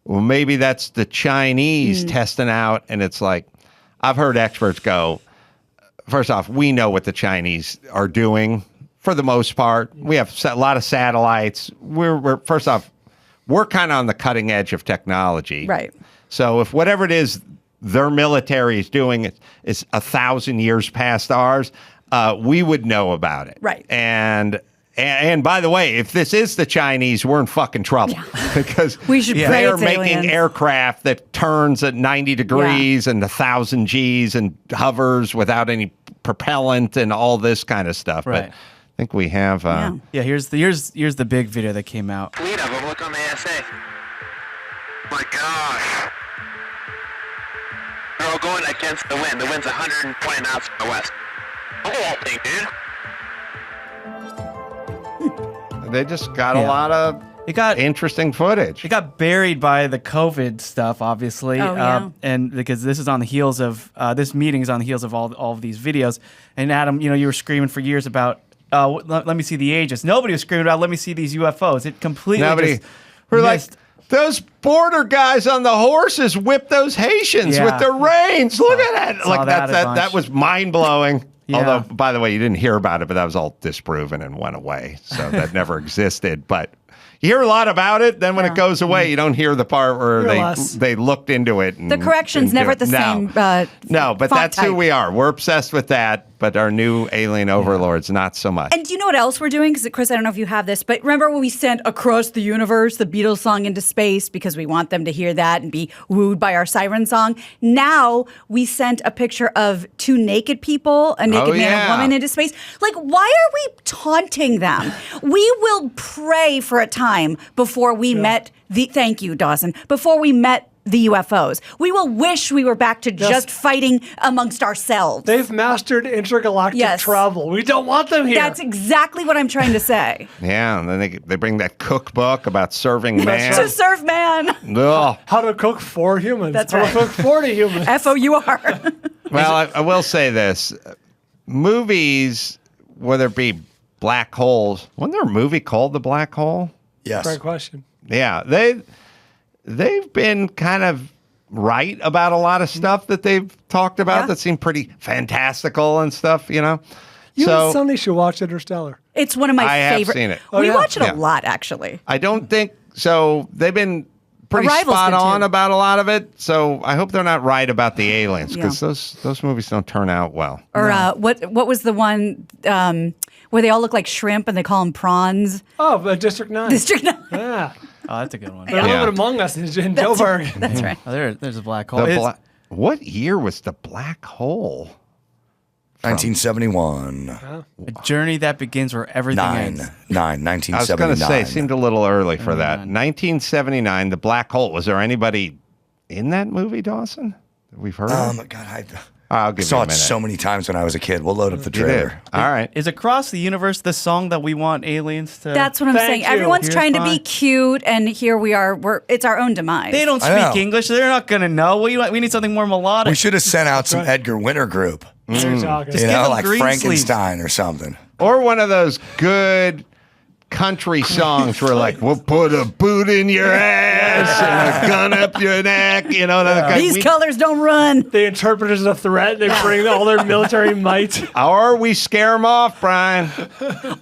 well, maybe that's the Chinese testing out. And it's like, I've heard experts go, first off, we know what the Chinese are doing for the most part. We have a lot of satellites. We're first off, we're kind of on the cutting edge of technology. Right. So if whatever it is their military is doing is 1,000 years past ours, we would know about it. Right. And by the way, if this is the Chinese, we're in fucking trouble because we should they are it's making aliens. Aircraft that turns at 90 degrees and 1,000 Gs and hovers without any propellant and all this kind of stuff. Right. But I think we have. Here's the big video that came out. Fleet of them. Look on the ASA. My gosh. They're all going against the wind. The wind's 120 knots from the west. Look at that thing, dude. They just got a lot of interesting footage. It got buried by the COVID stuff, obviously. Oh, yeah. And because this is on the heels of this meeting is on the heels of all of these videos. And Adam, you were screaming for years about let me see the Aegis. Nobody was screaming about let me see these UFOs. It completely We're like, those border guys on the horses whip those Haitians with their reins. Look at that. Like that was mind blowing. Although, by the way, you didn't hear about it, but that was all disproven and went away. So that never existed. But you hear a lot about it. Then when it goes away, you don't hear the part where they looked into it. And, the correction's never at the same no, but that's type. who we are. We're obsessed with that. But our new alien overlords, not so much. And do you know what else we're doing? Because, Chris, I don't know if you have this, but remember when we sent Across the Universe, the Beatles song, into space because we want them to hear that and be wooed by our siren song? Now we sent a picture of two naked people, a naked man and a woman, into space. Like, why are we taunting them? We will pray for a time before we met thank you, Dawson, before we met the UFOs. We will wish we were back to just fighting amongst ourselves. They've mastered intergalactic travel. We don't want them here. That's exactly what I'm trying to say. Yeah, and then they bring that cookbook about serving man. To serve man. Ugh. How to cook for humans. That's How right. to cook 40 humans. FOUR. Well, I will say this. Movies, whether it be black holes, wasn't there a movie called The Black Hole? Yes. Great question. Yeah, they've been kind of right about a lot of stuff that they've talked about that seem pretty fantastical and stuff, You and Sonny should watch Interstellar. It's one of my favorite. Have seen it. We watch it a lot, actually. I don't think so. They've been pretty Arrival's spot good, too. on about a lot of it. So I hope they're not right about the aliens because those movies don't turn out well. Or what was the one where they all look like shrimp and they call them prawns? Oh, District 9. District 9. Yeah. Oh, that's a good one. They're living among us in Joburg. That's right. Oh, there's a black hole. What year was the black hole? 1971. A journey that begins where everything ends. 1979. I was going to say, it seemed a little early for that. 1979, the black hole. Was there anybody in that movie, Dawson, that we've heard of? God, I'll give saw you a it minute. so many times when I was a kid. We'll load up the You did. trailer. All right. Is Across the Universe the song that we want aliens to? That's what I'm saying. you. Everyone's Here's trying to mine. be cute, and here we are. It's our own demise. They don't I know. speak English. They're not going to know. We need something more melodic. We should have sent out some Edgar Winter group. You're talking. Just give them Like green Frankenstein or something. Or one of those good country songs were like, we'll put a boot in your ass and a gun up your neck, you know. These colors don't run. They interpret it as a threat. They bring all their military might. Or we scare them off, Brian.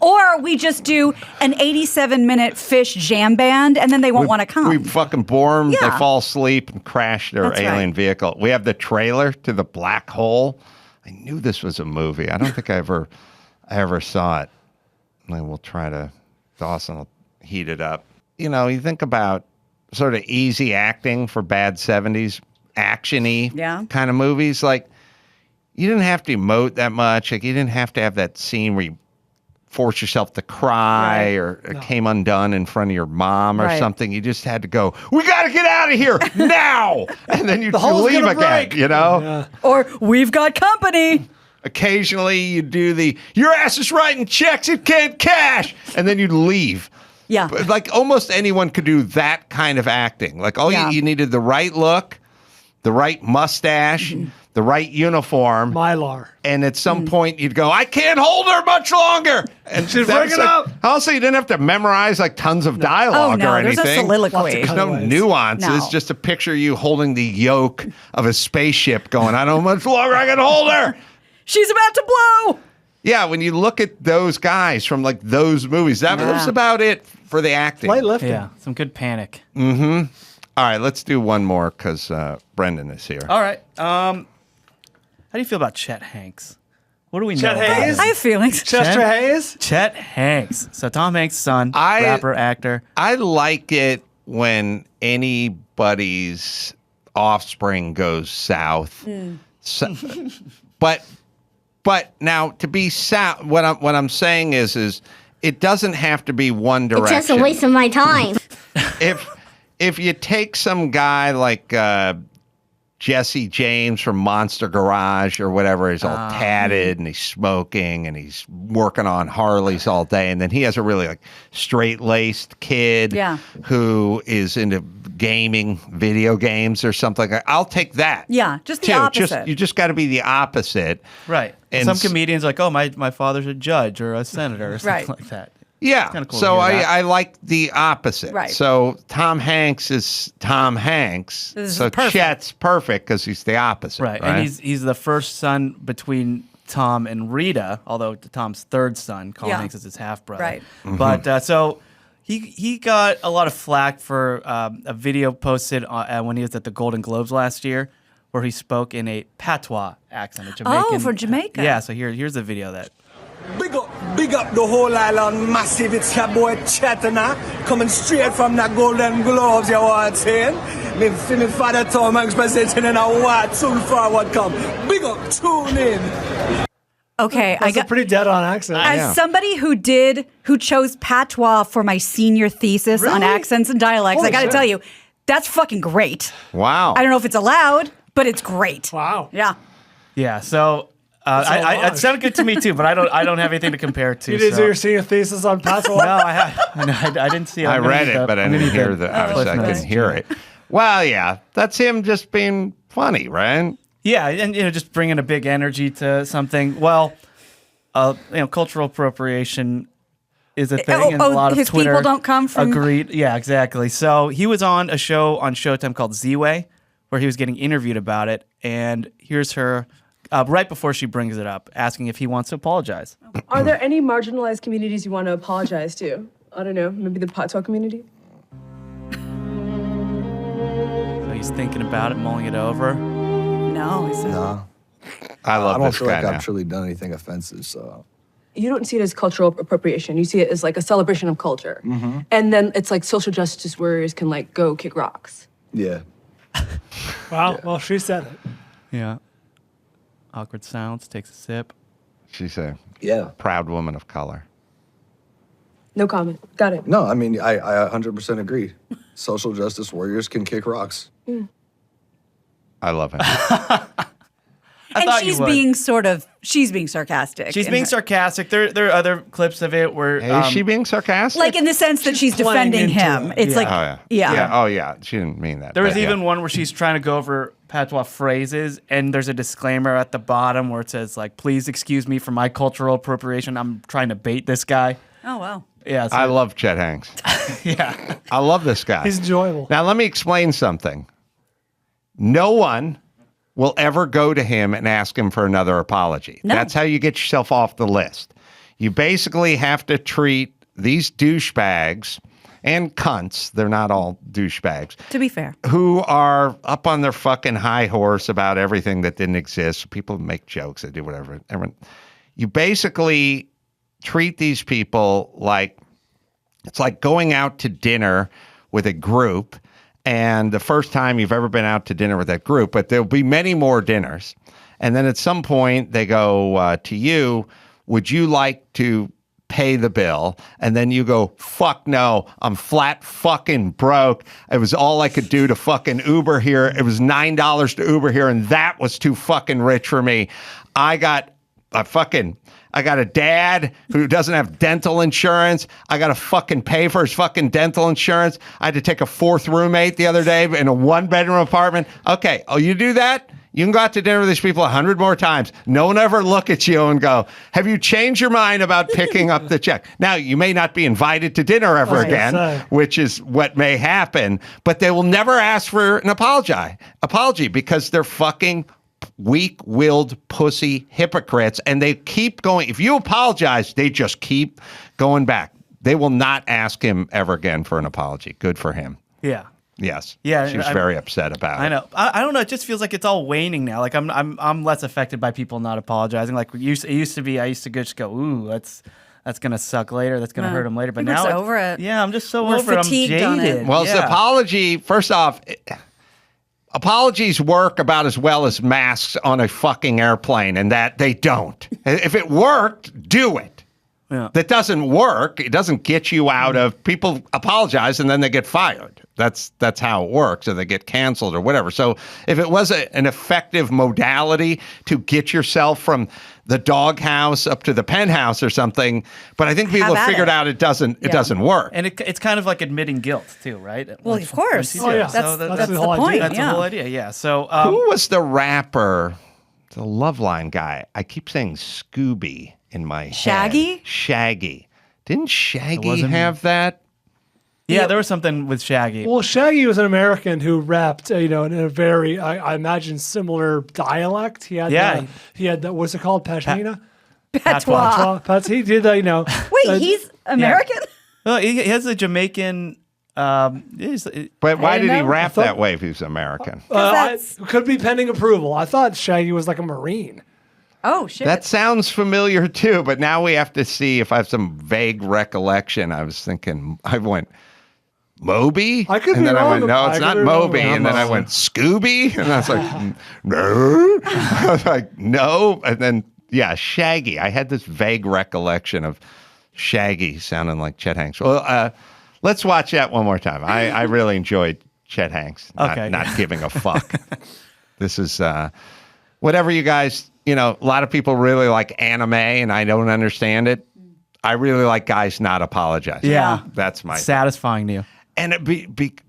Or we just do an 87-minute Fish jam band, and then they won't want to come. We fucking bore them. Yeah. They fall asleep and crash their That's alien right. vehicle. We have the trailer to The Black Hole. I knew this was a movie. I don't think I ever saw it. And we'll try to. Dawson will heat it up. You know, you think about sort of easy acting for bad 70s action-y kind of movies. Like, you didn't have to emote that much. Like, you didn't have to have that scene where you force yourself to cry or it came undone in front of your mom or something. You just had to go, we got to get out of here now! And then you leave again, break. you know? Yeah. Or we've got company. Occasionally you do your ass is writing checks, it can't cash, and then you leave. Yeah. But like almost anyone could do that kind of acting. Like you needed the right look, the right mustache, the right uniform. Mylar. And at some point you'd go, I can't hold her much longer. And she's breaking up. Also, you didn't have to memorize like tons of dialogue or anything. There's no soliloquy. There's no nuances. No. Just a picture of you holding the yoke of a spaceship going, I don't know how much longer I can hold her. She's about to blow. Yeah, when you look at those guys from like those movies, that was about it for the acting. Light lifting. Yeah, some good panic. All right, let's do one more because Brendan is here. All right. How do you feel about Chet Hanks? What do we know? Chet about Hayes? him? I have feelings. Chester Hayes? Chet Hanks. So Tom Hanks' son, rapper, actor. I like it when anybody's offspring goes south. So, but now to be south, what I'm saying is it doesn't have to be one direction. It's just a waste of my time. If you take some guy like Jesse James from Monster Garage or whatever, he's all tatted and he's smoking and he's working on Harleys all day, and then he has a really like straight-laced kid who is into gaming, video games or something. I'll take that. Yeah, just the opposite. You just got to be the opposite. Right. And some comedians are like, oh, my father's a judge or a senator or something like that. Yeah. Kinda cool so to hear that. I like the opposite. Right. So Tom Hanks is Tom Hanks. This is so perfect. Chet's perfect because he's the opposite. Right. And he's the first son between Tom and Rita, although Tom's third son. Colin Hanks is his half brother. Right. But so he got a lot of flack for a video posted when he was at the Golden Globes last year, where he spoke in a patois accent, a Jamaican. Oh, for Jamaica. Yeah. So here's the video of that. Big up the whole island, massive. It's your boy Chetana, coming straight from the Golden Globes, you know what I'm saying? Me father Tom Hanks presenting in a what, soon forward come. Big up, tune in. Okay, That's a pretty dead-on accent. As somebody who chose patois for my senior thesis on accents and dialects, I got to tell you, that's fucking great. Wow. I don't know if it's allowed, but it's great. Wow. Yeah. Yeah. So. It sounded good to me too, but I don't have anything to compare it to. You did do your senior thesis on patois? No, I didn't see it. I read it, but I didn't hear I couldn't hear it. Well, yeah, that's him just being funny, right? Yeah, and just bringing a big energy to something. Well, cultural appropriation is a thing, and a lot of his Twitter people don't come from. agreed. Yeah, exactly. So he was on a show on Showtime called Z-Way, where he was getting interviewed about it, and here's her. Right before she brings it up, asking if he wants to apologize. Are there any marginalized communities you want to apologize to? I don't know, maybe the Patois community? So he's thinking about it, mulling it over. No, he said. No. I don't this feel guy like now. I've truly done anything offensive, so. You don't see it as cultural appropriation. You see it as like a celebration of culture. And then it's like social justice warriors can like go kick rocks. Yeah. Wow, well, she said it. Yeah. Awkward silence, takes a sip. She's a Yeah. proud woman of color. No comment. Got it. No, I mean, I 100% agree. Social justice warriors can kick rocks. I love him. And thought you she's would. being she's being sarcastic. She's in being her- sarcastic. There are other clips of it where Is she being sarcastic? Like in the sense that she's playing defending into him. it. It's Yeah. like, Oh, yeah. yeah. Oh, yeah. She didn't mean that. there was but, even yeah. one where she's trying to go over patois phrases, and there's a disclaimer at the bottom where it says like, "Please excuse me for my cultural appropriation. I'm trying to bait this guy." Oh, wow. Yeah, so, I love Chet Hanks. yeah. I love this guy. He's enjoyable. Now, let me explain something. No one will ever go to him and ask him for another apology. No. That's how you get yourself off the list. You basically have to treat these douchebags and cunts, they're not all douchebags, To be fair. who are up on their fucking high horse about everything that didn't exist. People make jokes, they do whatever. You basically treat these people like it's like going out to dinner with a group, and the first time you've ever been out to dinner with that group, but there'll be many more dinners. And then at some point they go to you, would you like to pay the bill? And then you go, fuck no, I'm flat fucking broke. It was all I could do to fucking Uber here. It was $9 to Uber here, and that was too fucking rich for me. I got a dad who doesn't have dental insurance. I got to fucking pay for his fucking dental insurance. I had to take a fourth roommate the other day in a 1-bedroom apartment. Okay, you do that? You can go out to dinner with these people 100 more times. No one ever look at you and go, have you changed your mind about picking up the check? Now, you may not be invited to dinner ever again, which is what may happen, but they will never ask for an apology because they're fucking weak-willed pussy hypocrites, and they keep going. If you apologize, they just keep going back. They will not ask him ever again for an apology. Good for him. Yeah. Yes. Yeah. She was very upset about it. I know. I don't know. It just feels like it's all waning now. Like I'm less affected by people not apologizing. Like it used to be. I used to just go, ooh, that's gonna suck later. That's gonna hurt him later. But We're now just over it. Yeah, I'm just so We're over it. I'm fatigued on jaded. it. Well, it's the apology. First off, apologies work about as well as masks on a fucking airplane, and that they don't. If it worked, do it. Yeah. That doesn't work. It doesn't get you out of. People apologize and then they get fired. That's how it works, or they get canceled or whatever. So if it was an effective modality to get yourself from the doghouse up to the penthouse or something, but I think people have figured out it doesn't work. And it's kind of like admitting guilt too, right? Well, of course. Oh, yeah. So That's the the whole point. idea. That's the whole idea. Yeah. So Who was the rapper, the Loveline guy? I keep saying Scooby in my head. Shaggy? Shaggy. Didn't Shaggy wasn't- have that? yeah, there was something with Shaggy. Well, Shaggy was an American who rapped, in a very, I imagine, similar dialect. He had, what's it called, Pashmina? Patois. He did that, Wait, he's American? Well, he has a Jamaican. But why did he know. rap that way if he was American? Could be pending approval. I thought Shaggy was like a Marine. Oh, shit. That sounds familiar too, but now we have to see if I have some vague recollection. I was thinking, I went, Moby? I could and be then I wrong went, no, about- it's I not could be wrong Moby. about And then I that. went, Scooby? And I was like, no. I was like, no. And then, yeah, Shaggy. I had this vague recollection of Shaggy sounding like Chet Hanks. Well, let's watch that one more time. I really enjoyed Chet Hanks not giving a fuck. This is whatever you guys, a lot of people really like anime, and I don't understand it. I really like guys not apologizing. Yeah. That's my satisfying to you. And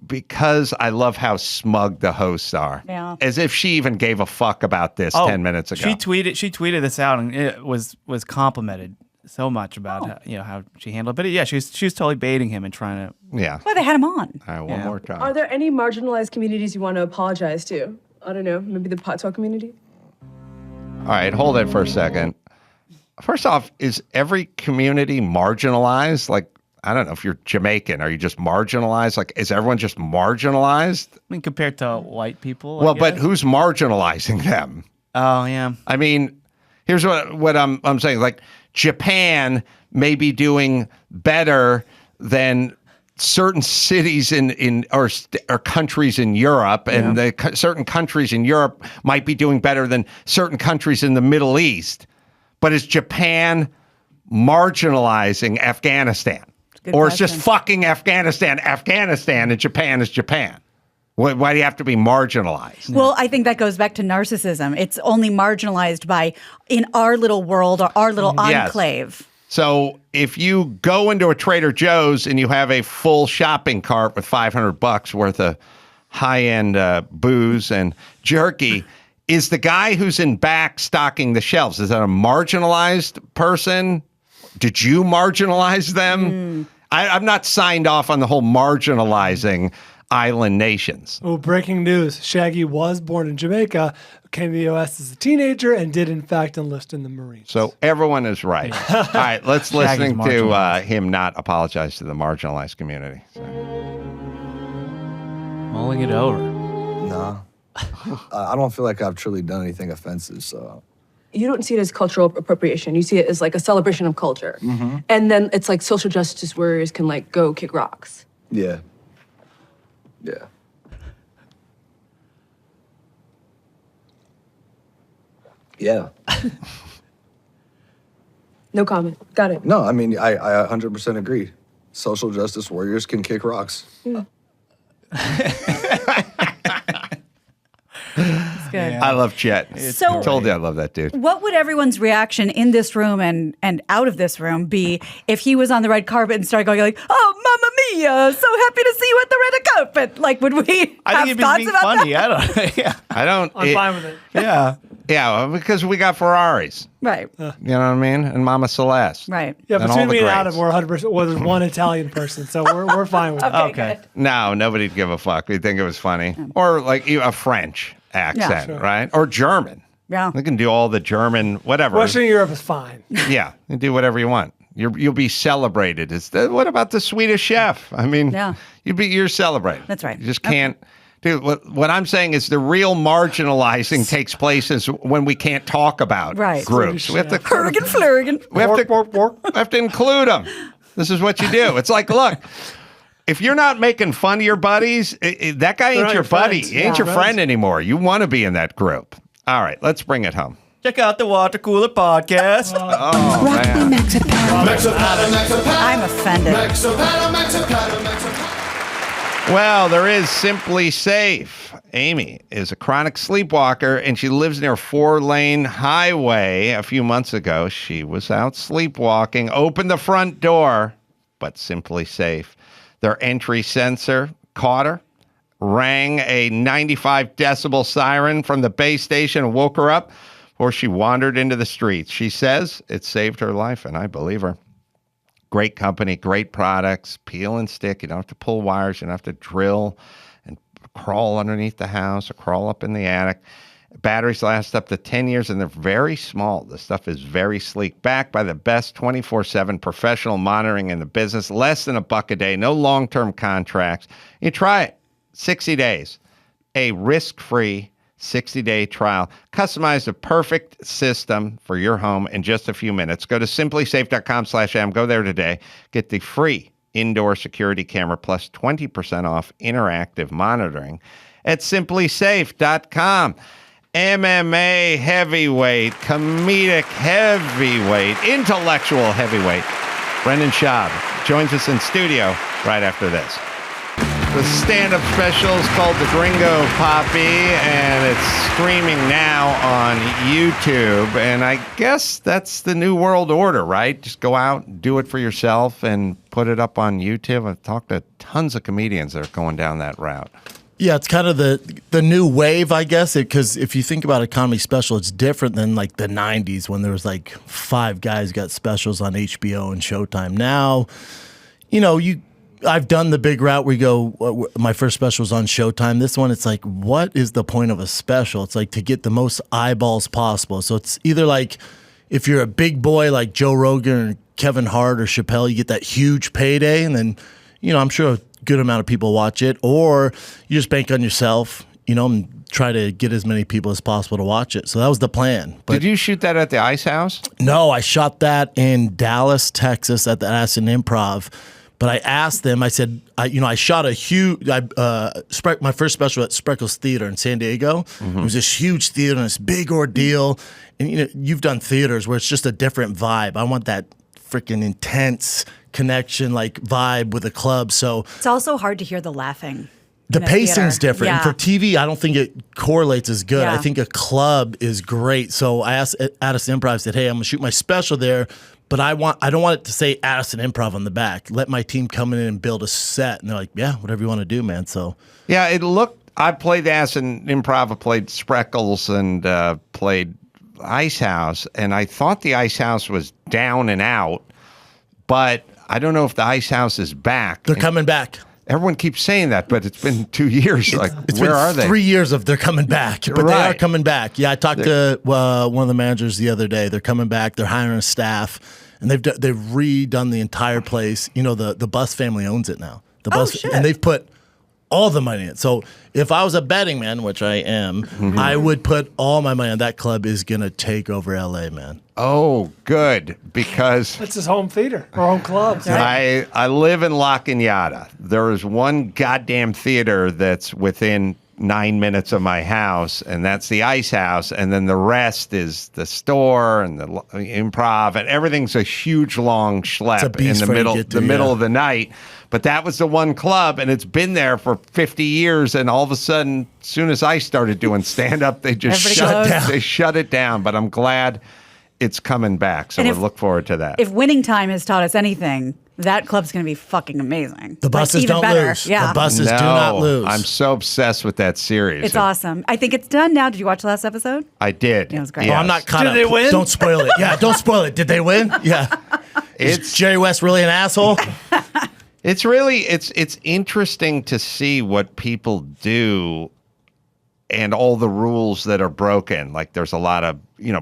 because I love how smug the hosts are. Yeah. As if she even gave a fuck about this 10 minutes ago. She tweeted this out, and it was complimented so much about how she handled it. But yeah, she was totally baiting him and trying to. Yeah. Well, they had him on. All right, one more time. Are there any marginalized communities you want to apologize to? I don't know, maybe the Patois community? All right, hold it for a second. First off, is every community marginalized? Like, I don't know, if you're Jamaican, are you just marginalized? Like, is everyone just marginalized? I mean, compared to white people. Well, but who's marginalizing them? Oh, yeah. I mean, here's what I'm saying. Like, Japan may be doing better than certain cities or countries in Europe, and certain countries in Europe might be doing better than certain countries in the Middle East. But is Japan marginalizing Afghanistan? Or it's just fucking Afghanistan, and Japan is Japan? Why do you have to be marginalized? Well, I think that goes back to narcissism. It's only marginalized in our little world or our little enclave. So if you go into a Trader Joe's and you have a full shopping cart with $500 worth of high-end booze and jerky, is the guy who's in back stocking the shelves, is that a marginalized person? Did you marginalize them? I'm not signed off on the whole marginalizing island nations. Oh, breaking news. Shaggy was born in Jamaica, came to the U.S. as a teenager, and did, in fact, enlist in the Marines. So everyone is right. All right, let's listen to him not apologize to the marginalized community. So. Mulling it over. No. I don't feel like I've truly done anything offensive, so. You don't see it as cultural appropriation. You see it as like a celebration of culture. And then it's like social justice warriors can like go kick rocks. Yeah. Yeah. Yeah. No comment. Got it. No, I mean, I 100% agree. Social justice warriors can kick rocks. That's good. I love Chet. So- I told you I love that dude. What would everyone's reaction in this room and out of this room be if he was on the red carpet and started going like, "Oh, Mamma Mia! So happy to see you at the red carpet!" Like, would we I have think it'd be thoughts being about funny. that? I don't. Yeah. I don't. I'm fine with it. Yeah. Yeah, because we got Ferraris. Right, You know what I mean? And Mama Celeste. right. Yeah, And all between the me and greats. Adam, we're 100%. Well, there's one Italian person, so we're fine with it. Okay. Good. No, nobody'd give a fuck. We'd think it was funny. Or like a French accent, sure. right? Or German. Yeah. We can do all the German, whatever. Western Europe is fine. Yeah, you do whatever you want. You'll be celebrated. What about the Swedish chef? I mean, Yeah. you're celebrated. That's right. You just can't. Dude, what I'm saying is the real marginalizing takes place is when we can't talk about Right. groups. We have to Hurricane Flurrigan. we have to Work. we have to include them. This is what you do. It's like, look, if you're not making fun of your buddies, that guy ain't not your your buddy. friends. He ain't Yeah. your friend anymore. You want to be in that group. All right, let's bring it home. Check out the Water Cooler Podcast. Oh, man. I'm offended. Well, there is Simply Safe. Amy is a chronic sleepwalker, and she lives near a 4-lane highway. A few months ago, she was out sleepwalking, opened the front door, but Simply Safe. Their entry sensor caught her, rang a 95 decibel siren from the base station and woke her up before she wandered into the streets. She says it saved her life, and I believe her. Great company, great products, peel and stick. You don't have to pull wires. You don't have to drill and crawl underneath the house or crawl up in the attic. Batteries last up to 10 years, and they're very small. The stuff is very sleek. Backed by the best 24/7 professional monitoring in the business. Less than $1 a day. No long-term contracts. You try it. 60 days. A risk-free 60-day trial. Customize the perfect system for your home in just a few minutes. Go to simplysafe.com/am. Go there today. Get the free indoor security camera plus 20% off interactive monitoring at simplysafe.com. MMA heavyweight, comedic heavyweight, intellectual heavyweight. Brendan Schaub joins us in studio right after this. The stand-up special is called The Gringo Papi, and it's streaming now on YouTube. And I guess that's the new world order, right? Just go out, do it for yourself, and put it up on YouTube. I've talked to tons of comedians that are going down that route. Yeah, it's kind of the new wave, I guess, because if you think about a comedy special, it's different than like the 90s when there was like 5 guys got specials on HBO and Showtime. Now, I've done the big route where you go, my first special was on Showtime. This one, it's like, what is the point of a special? It's like to get the most eyeballs possible. So it's either like if you're a big boy like Joe Rogan or Kevin Hart or Chappelle, you get that huge payday, and then, I'm sure a good amount of people watch it, or you just bank on yourself, and try to get as many people as possible to watch it. So that was the plan. But did you shoot that at the Ice House? No, I shot that in Dallas, Texas at the Addison Improv. But I asked them, I said, I shot a huge, my first special at Spreckles Theater in San Diego. Mm-hmm. It was this huge theater and this big ordeal. And, you've done theaters where it's just a different vibe. I want that freaking intense connection, like vibe with a club. So It's also hard to hear the laughing. the in a pacing's theater. different. Yeah. And for TV, I don't think it correlates as good. Yeah. I think a club is great. So I asked Addison Improv, I said, hey, I'm going to shoot my special there, but I don't want it to say Addison Improv on the back. Let my team come in and build a set. And they're like, yeah, whatever you want to do, man. So Yeah, it looked. I played Addison Improv. I played Spreckles and played Ice House, and I thought the Ice House was down and out. but I don't know if the Ice House is back. They're coming back. Everyone keeps saying that, but it's been 2 years. Where are they? 3 years of they're coming back, but they are coming back. Yeah, I talked to one of the managers the other day. They're coming back. They're hiring a staff, and they've redone the entire place. You know, the Bus family owns it now. The Bus, and they've put all the money in it. So if I was a betting man, which I am, I would put all my money on that club is going to take over LA, man. Oh, good, because That's his home theater or home club. Right? I live in La Cañada. There is one goddamn theater that's within 9 minutes of my house, and that's the Ice House, and then the rest is the store and the Improv, and everything's a huge long schlep in the middle of the night. But that was the one club, and it's been there for 50 years. And all of a sudden, as soon as I started doing stand-up, they just shut it down. But I'm glad it's coming back, so we look forward to that. If Winning Time has taught us anything, that club's going to be fucking amazing. The buses don't lose. Yeah. The buses do not lose. I'm so obsessed with that series. It's awesome. I think it's done now. Did you watch the last episode? I did. It was great. Yes. I'm not caught up. Did they win? Don't spoil it. Yeah, don't spoil it. Did they win? Yeah. Is Jerry West really an asshole? It's really it's interesting to see what people do and all the rules that are broken. Like there's a lot of,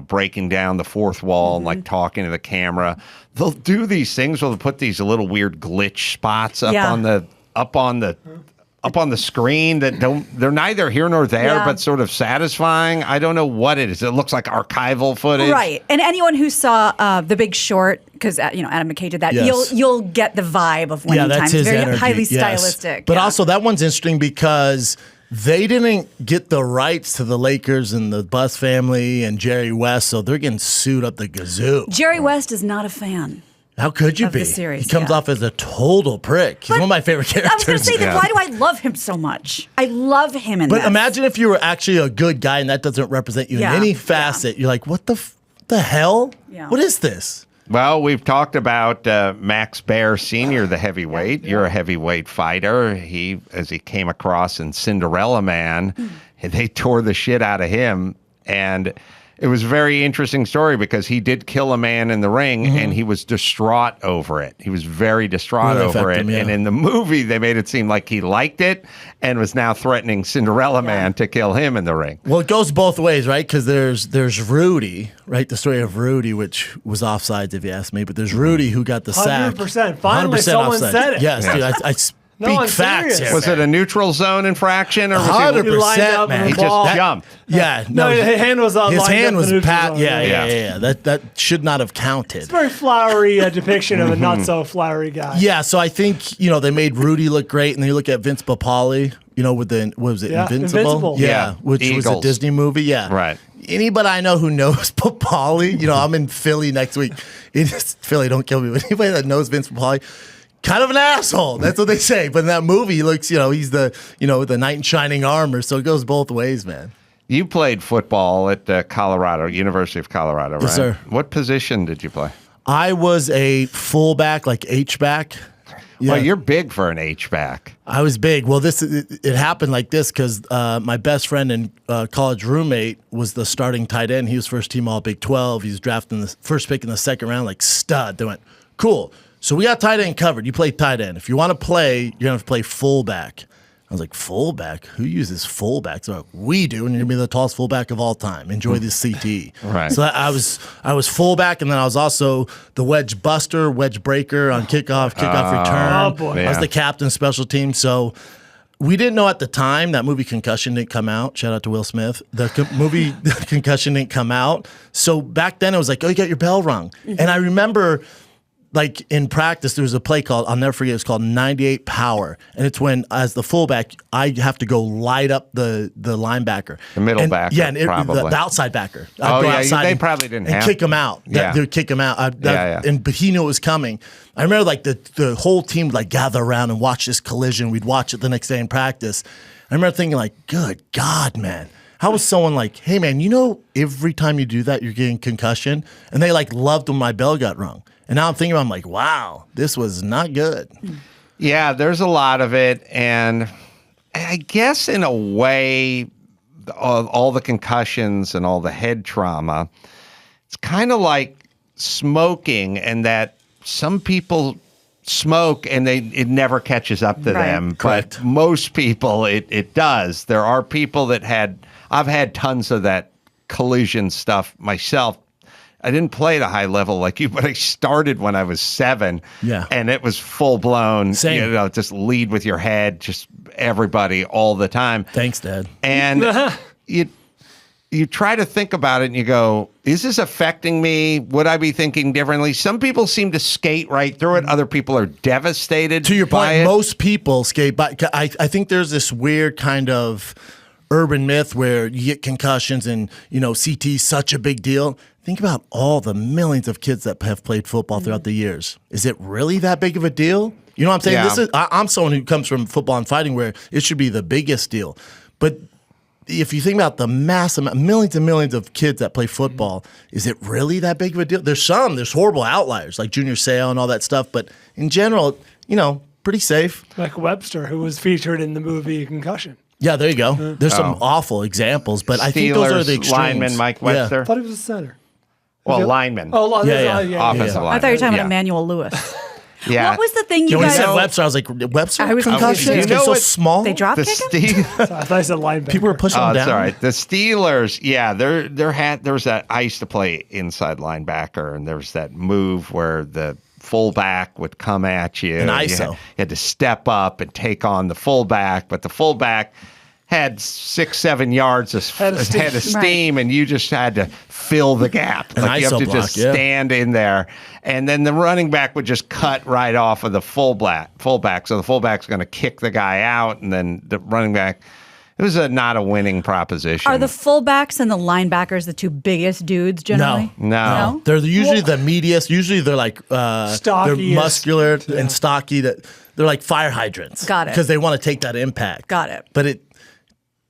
breaking down the fourth wall and like talking to the camera. They'll do these things where they'll put these little weird glitch spots up on the screen that they're neither here nor there, but sort of satisfying. I don't know what it is. It looks like archival footage. Right. And anyone who saw The Big Short, because Adam McKay did that, you'll get the vibe of Winning Time. That's It's his very energy. highly stylistic. But also that one's interesting because they didn't get the rights to the Lakers and the Bus family and Jerry West, so they're getting sued up the gazoo. Jerry West is not a fan. How could you of be? The series, he comes off as a total prick. He's one of my favorite characters. I was going to say that. Why do I love him so much? I love him in But this. imagine if you were actually a good guy and that doesn't represent you in any facet. You're like, what the hell? Yeah. What is this? Well, we've talked about Max Baer Sr., the heavyweight. You're a heavyweight fighter. As he came across in Cinderella Man, they tore the shit out of him. And it was a very interesting story because he did kill a man in the ring and he was distraught over it. He was very distraught over it. And in the movie, they made it seem like he liked it and was now threatening Cinderella Man to kill him in the ring. Well, it goes both ways, right? Because there's Rudy, right? The story of Rudy, which was offsides if you ask me, but there's Rudy who got the sack. 100%. Finally, someone said it. Yes, dude, I speak facts here. Was it a neutral zone infraction, or was 100%, man? He just jumped. Yeah, no, his hand was on. His hand was pat. Yeah. That should not have counted. It's a very flowery depiction of a not so flowery guy. Yeah, so I think they made Rudy look great, and then you look at Vince Papali, with the what was it, Invincible? Yeah, which Eagles. was a Disney movie. Yeah, right. Anybody I know who knows Papali, I'm in Philly next week. Philly, don't kill me. But anybody that knows Vince Papali, kind of an asshole. That's what they say. But in that movie, he looks, he's the, the knight in shining armor. So it goes both ways, man. You played football at University of Colorado, right? Yes, sir. What position did you play? I was a fullback, like H-back. Yeah. Well, you're big for an H-back. I was big. Well, it happened like this because my best friend and college roommate was the starting tight end. He was first team all Big 12. He was drafted in the first pick in the second round, like stud. They went, cool. So we got tight end covered. You play tight end. If you want to play, you're going to have to play fullback. I was like, fullback? Who uses fullback? So like, we do, and you're going to be the tallest fullback of all time. Enjoy this CTE. Right. So I was fullback, and then I was also the wedge buster, wedge breaker on kickoff return. Oh, boy. I was the captain, special team. So we didn't know at the time that movie Concussion didn't come out. Shout out to Will Smith. The movie Concussion didn't come out. So back then it was like, oh, you got your bell rung. And I remember, like in practice, there was a play called, I'll never forget, it's called 98 Power. And it's when, as the fullback, I have to go light up the linebacker. The middle backer, yeah, probably. The outside backer. Oh, yeah, they probably didn't have kick him out. Yeah. They would kick him out. But he knew it was coming. I remember like the whole team would like gather around and watch this collision. We'd watch it the next day in practice. I remember thinking like, good God, man. How was someone like, hey, man, every time you do that, you're getting concussion? And they like loved when my bell got rung. And now I'm thinking about it, I'm like, wow, this was not good. Yeah, there's a lot of it. And I guess in a way, all the concussions and all the head trauma, it's kind of like smoking, and that some people smoke and it never catches up to them. Correct. But most people, it does. There are people that I've had tons of that collision stuff myself. I didn't play at a high level like you, but I started when I was 7. Yeah. And it was full blown, Same. just lead with your head, just everybody all the time. Thanks, Dad. And you try to think about it and you go, is this affecting me? Would I be thinking differently? Some people seem to skate right through it. Other people are devastated. To your by point, it. most people skate by. I think there's this weird kind of urban myth where you get concussions and, CT's such a big deal. Think about all the millions of kids that have played football throughout the years. Is it really that big of a deal? You know what I'm saying? Yeah. I'm someone who comes from football and fighting where it should be the biggest deal. But if you think about the massive millions and millions of kids that play football, is it really that big of a deal? There's horrible outliers like Junior Seau and all that stuff. But in general, pretty safe. Like Webster, who was featured in the movie Concussion. Yeah, there you go. There's some awful examples, but I think those are the extremes. Lineman Mike Webster. I thought he was a center. Well, lineman. Oh, Offensive lineman. I thought you were talking about Emmanuel Lewis. Yeah. What was the thing you When you guys? said Webster, I was like, Webster I was concussion? confused. It's so small. They drop The kick him? Steve. I thought I said linebacker. People were pushing him down. That's all right. The Steelers, there was that. I used to play inside linebacker, and there was that move where the fullback would come at you. An and ISO. You had to step up and take on the fullback, but the fullback had 6-7 yards of Head of steam, and you just had to fill the gap. An Like you have ISO to block, just stand in there, and then the running back would just cut right off of the fullback. So the fullback's going to kick the guy out, and then the running back. It was not a winning proposition. Are the fullbacks and the linebackers the two biggest dudes generally? No. They're usually the meatiest. Usually they're like they're Stockiest. muscular and stocky. That they're like fire hydrants. Got it. Because they want to take that impact. Got it. But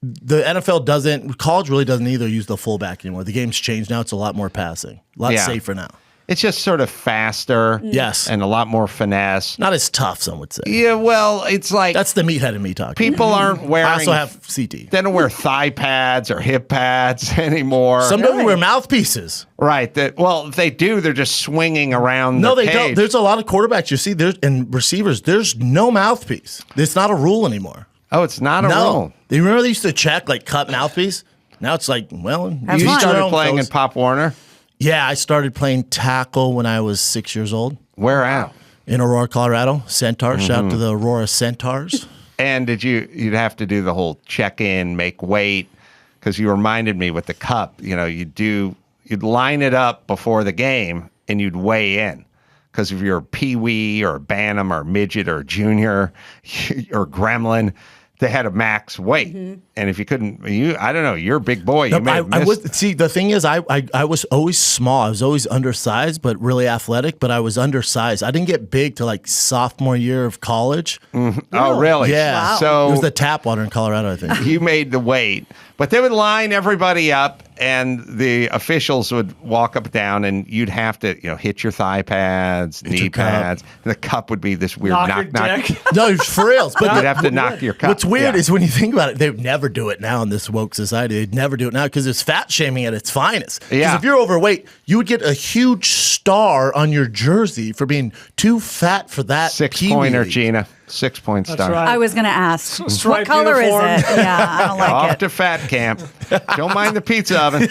the NFL doesn't. College really doesn't either use the fullback anymore. The game's changed now. It's a lot more passing. A lot safer now. It's just sort of faster. Yes. And a lot more finesse. Not as tough, some would say. Yeah, well, it's like That's the meathead in me talking. people aren't wearing. I also have CT. They don't wear thigh pads or hip pads anymore. Some don't wear mouthpieces. Right. If they do, they're just swinging around. No, the they don't. cage. There's a lot of quarterbacks you see and receivers. There's no mouthpiece. It's not a rule anymore. Oh, it's not a rule. You remember they used to check like cut mouthpiece? Now it's like, well, That's You fine. started playing in Pop Warner. Yeah, I started playing tackle when I was 6 years old Where at? in Aurora, Colorado. Centaurs. Shout out to the Aurora Centaurs. And you'd have to do the whole check-in, make weight, because you reminded me with the cup, you'd line it up before the game and you'd weigh in. Because if you're a peewee or a bantam or midget or junior or gremlin, they had a max weight. And if you couldn't, I don't know, you're a big boy. You may have missed. See, the thing is, I was always small. I was always undersized, but really athletic. But I was undersized. I didn't get big till like sophomore year of college. Oh, really? Yeah. Wow. So It was the tap water in Colorado, I think. you made the weight. But they would line everybody up, and the officials would walk up and down, and you'd have to, hit your thigh pads, knee your cup. pads. The cup would be this weird Knock your dick. No, for reals. But You'd have to knock your cup. What's weird Yeah. is when you think about it, they would never do it now in this woke society. They'd never do it now because it's fat shaming at its finest. Because Yeah. if you're overweight, you would get a huge star on your jersey for being too fat for that. 6-pointer, league. Gina. 6-point That's star. right. I was going to ask, what Striped color uniform. is it? Yeah, I don't like Off it. to fat camp. Don't mind the pizza oven.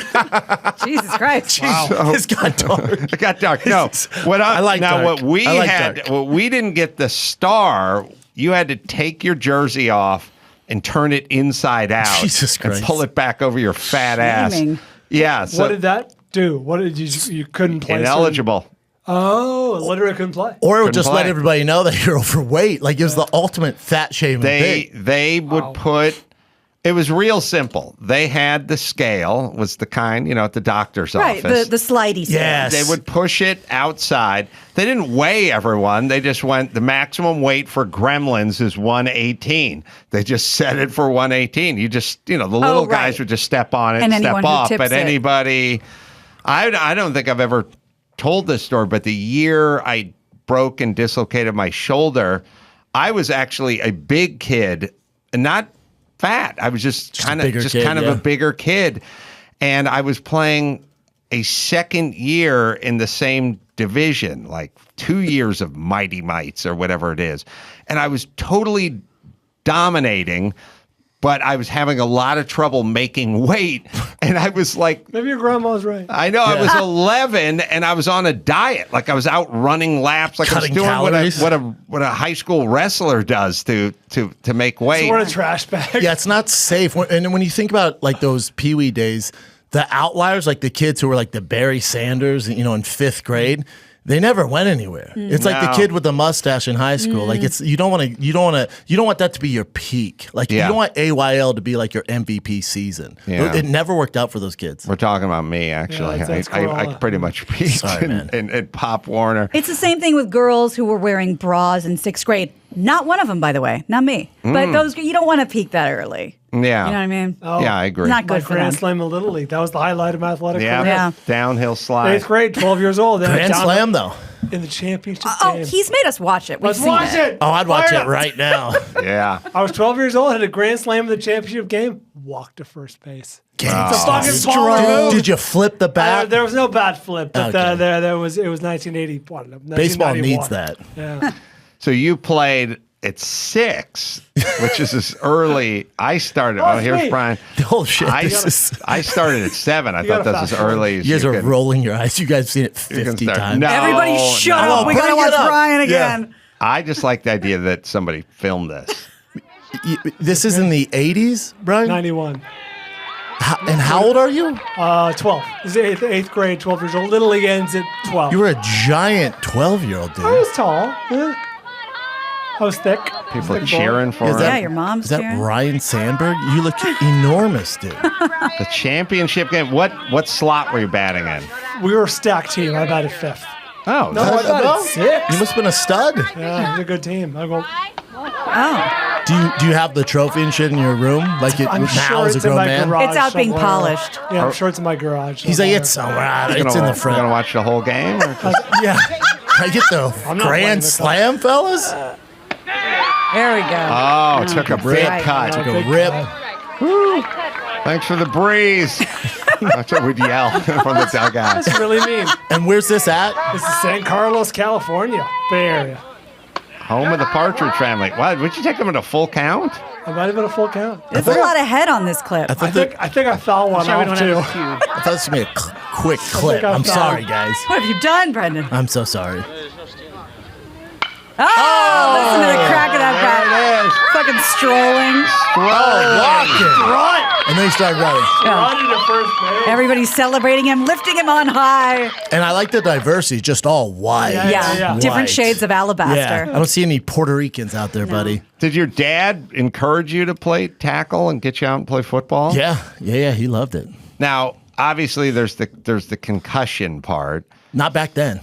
Jesus Christ. It's got dark. It got dark. No, I like dark. what we I like had, dark. what we didn't get the star. You had to take your jersey off and turn it inside out. Jesus and Christ. pull it back over your fat Shaming. ass. Yeah. So What did that do? What did you couldn't play? ineligible. Oh, literally couldn't play. Or it would Couldn't just let play. everybody know that you're overweight. Like it was the ultimate fat shaming thing. They would put. It was real simple. They had the scale, was the kind, at the doctor's Right, office. the slidey scale. Yes. They would push it outside. They didn't weigh everyone. They just went, the maximum weight for gremlins is 118. They just set it for 118. You just, the little right. guys would just step on it And and anyone step who off. tips But it. anybody, I don't think I've ever told this story, but the year I broke and dislocated my shoulder, I was actually a big kid, and not fat. I was just kind of bigger kid, of yeah. a bigger kid, and I was playing a second year in the same division, like 2 years of Mighty Mites or whatever it is. And I was totally dominating, but I was having a lot of trouble making weight. And I was like, maybe your grandma's right. I know. I was 11 and I was on a diet. Like I was out running laps. Like Cutting I was doing calories. what a high school wrestler does to make weight. Sort of trash bag. Yeah, it's not safe. And when you think about like those peewee days, the outliers, like the kids who were like the Barry Sanders, you know, in 5th grade, they never went anywhere. It's like the kid with the mustache in high school. Like it's you don't want that to be your peak. Like you don't want AYL to be like your MVP season. Yeah. It never worked out for those kids. We're talking about me, actually. Yeah, that's I pretty much peaked in Pop Warner. It's the same thing with girls who were wearing bras in 6th grade. Not one of them, by the way. Not me. But those, you don't want to peak that early. Yeah. You know what I mean? Oh, Yeah, I agree. Not My good for Grand them. Slam in Little League. That was the highlight of my athletic career. Yeah. Downhill slide. 8th grade, 12 years old. Grand Slam though. In the championship Oh, game. he's made us watch it. We've Let's seen watch it. Oh, I'd watch Fire it right now. Yeah. I was 12 years old, had a grand slam in the championship game, walked to first base. It's a fucking Stroll. baller move. Did you flip the bat? There was no bat flip, but Okay. it was 1980. What, Baseball 1991. needs that. Yeah. So you played at 6, which is as early. I started. Oh, here's sweet. Brian. Oh shit! I started at 7. I You thought gotta that's as fast forward. early as You guys are could. rolling your eyes. You guys have seen it You can 50 start. times. No, Everybody shut no. up. We got to bring watch it up. Brian Yeah. again. I just like the idea that somebody filmed this. This is in the 80s, Brian? 91. And how old are you? 12. This is 8th grade, 12 years old. Little League ends at 12. You were a giant 12-year-old dude. I was tall. Yeah. I was thick. People are Thick boy. cheering for Is him. that- Yeah, your mom's Is that cheering. Ryan Sandberg? You look enormous, dude. The championship game. What slot were you batting in? We were a stacked team. I batted 5th. Oh, No, I batted 6th. You must have been a stud. Yeah, it was a good team. I go, Oh, Do you have the trophy and shit in your room? Like it I'm now sure as a it's in grown my man? garage. It's out being somewhere. polished. Yeah, I'm sure it's in my garage. He's like, somewhere. it's somewhere. You It's in the You're front. gonna watch the whole game? Or just- Yeah. Can I get the I'm not playing Grand the Slam, fellas? there we go. Oh, took a big Right. cut. Took a big rip. Thanks for the breeze. That's what we'd yell from the dugout. That's really mean. And where's this at? This is San Carlos, California, Bay Area. Home of the Partridge Family. What? Would you take them in a full count? I might have been a full count. There's a lot of head on this clip. I I thought, think I foul one Sorry, we off don't too. have a cue. I thought this would be a quick clip. I I'm found- sorry, guys. What have you done, Brendan? I'm so sorry. Oh, listen to the crack of that bat. Fucking strolling. Walking. And then he started running. Running to first base. Everybody's celebrating him, lifting him on high. And I like the diversity, just all white. Yeah, different White. shades of Yeah. alabaster. I don't see any Puerto Ricans out there, buddy. Did your dad encourage you to play tackle and get you out and play football? Yeah. He loved it. Now, obviously, there's the concussion part. Not back then.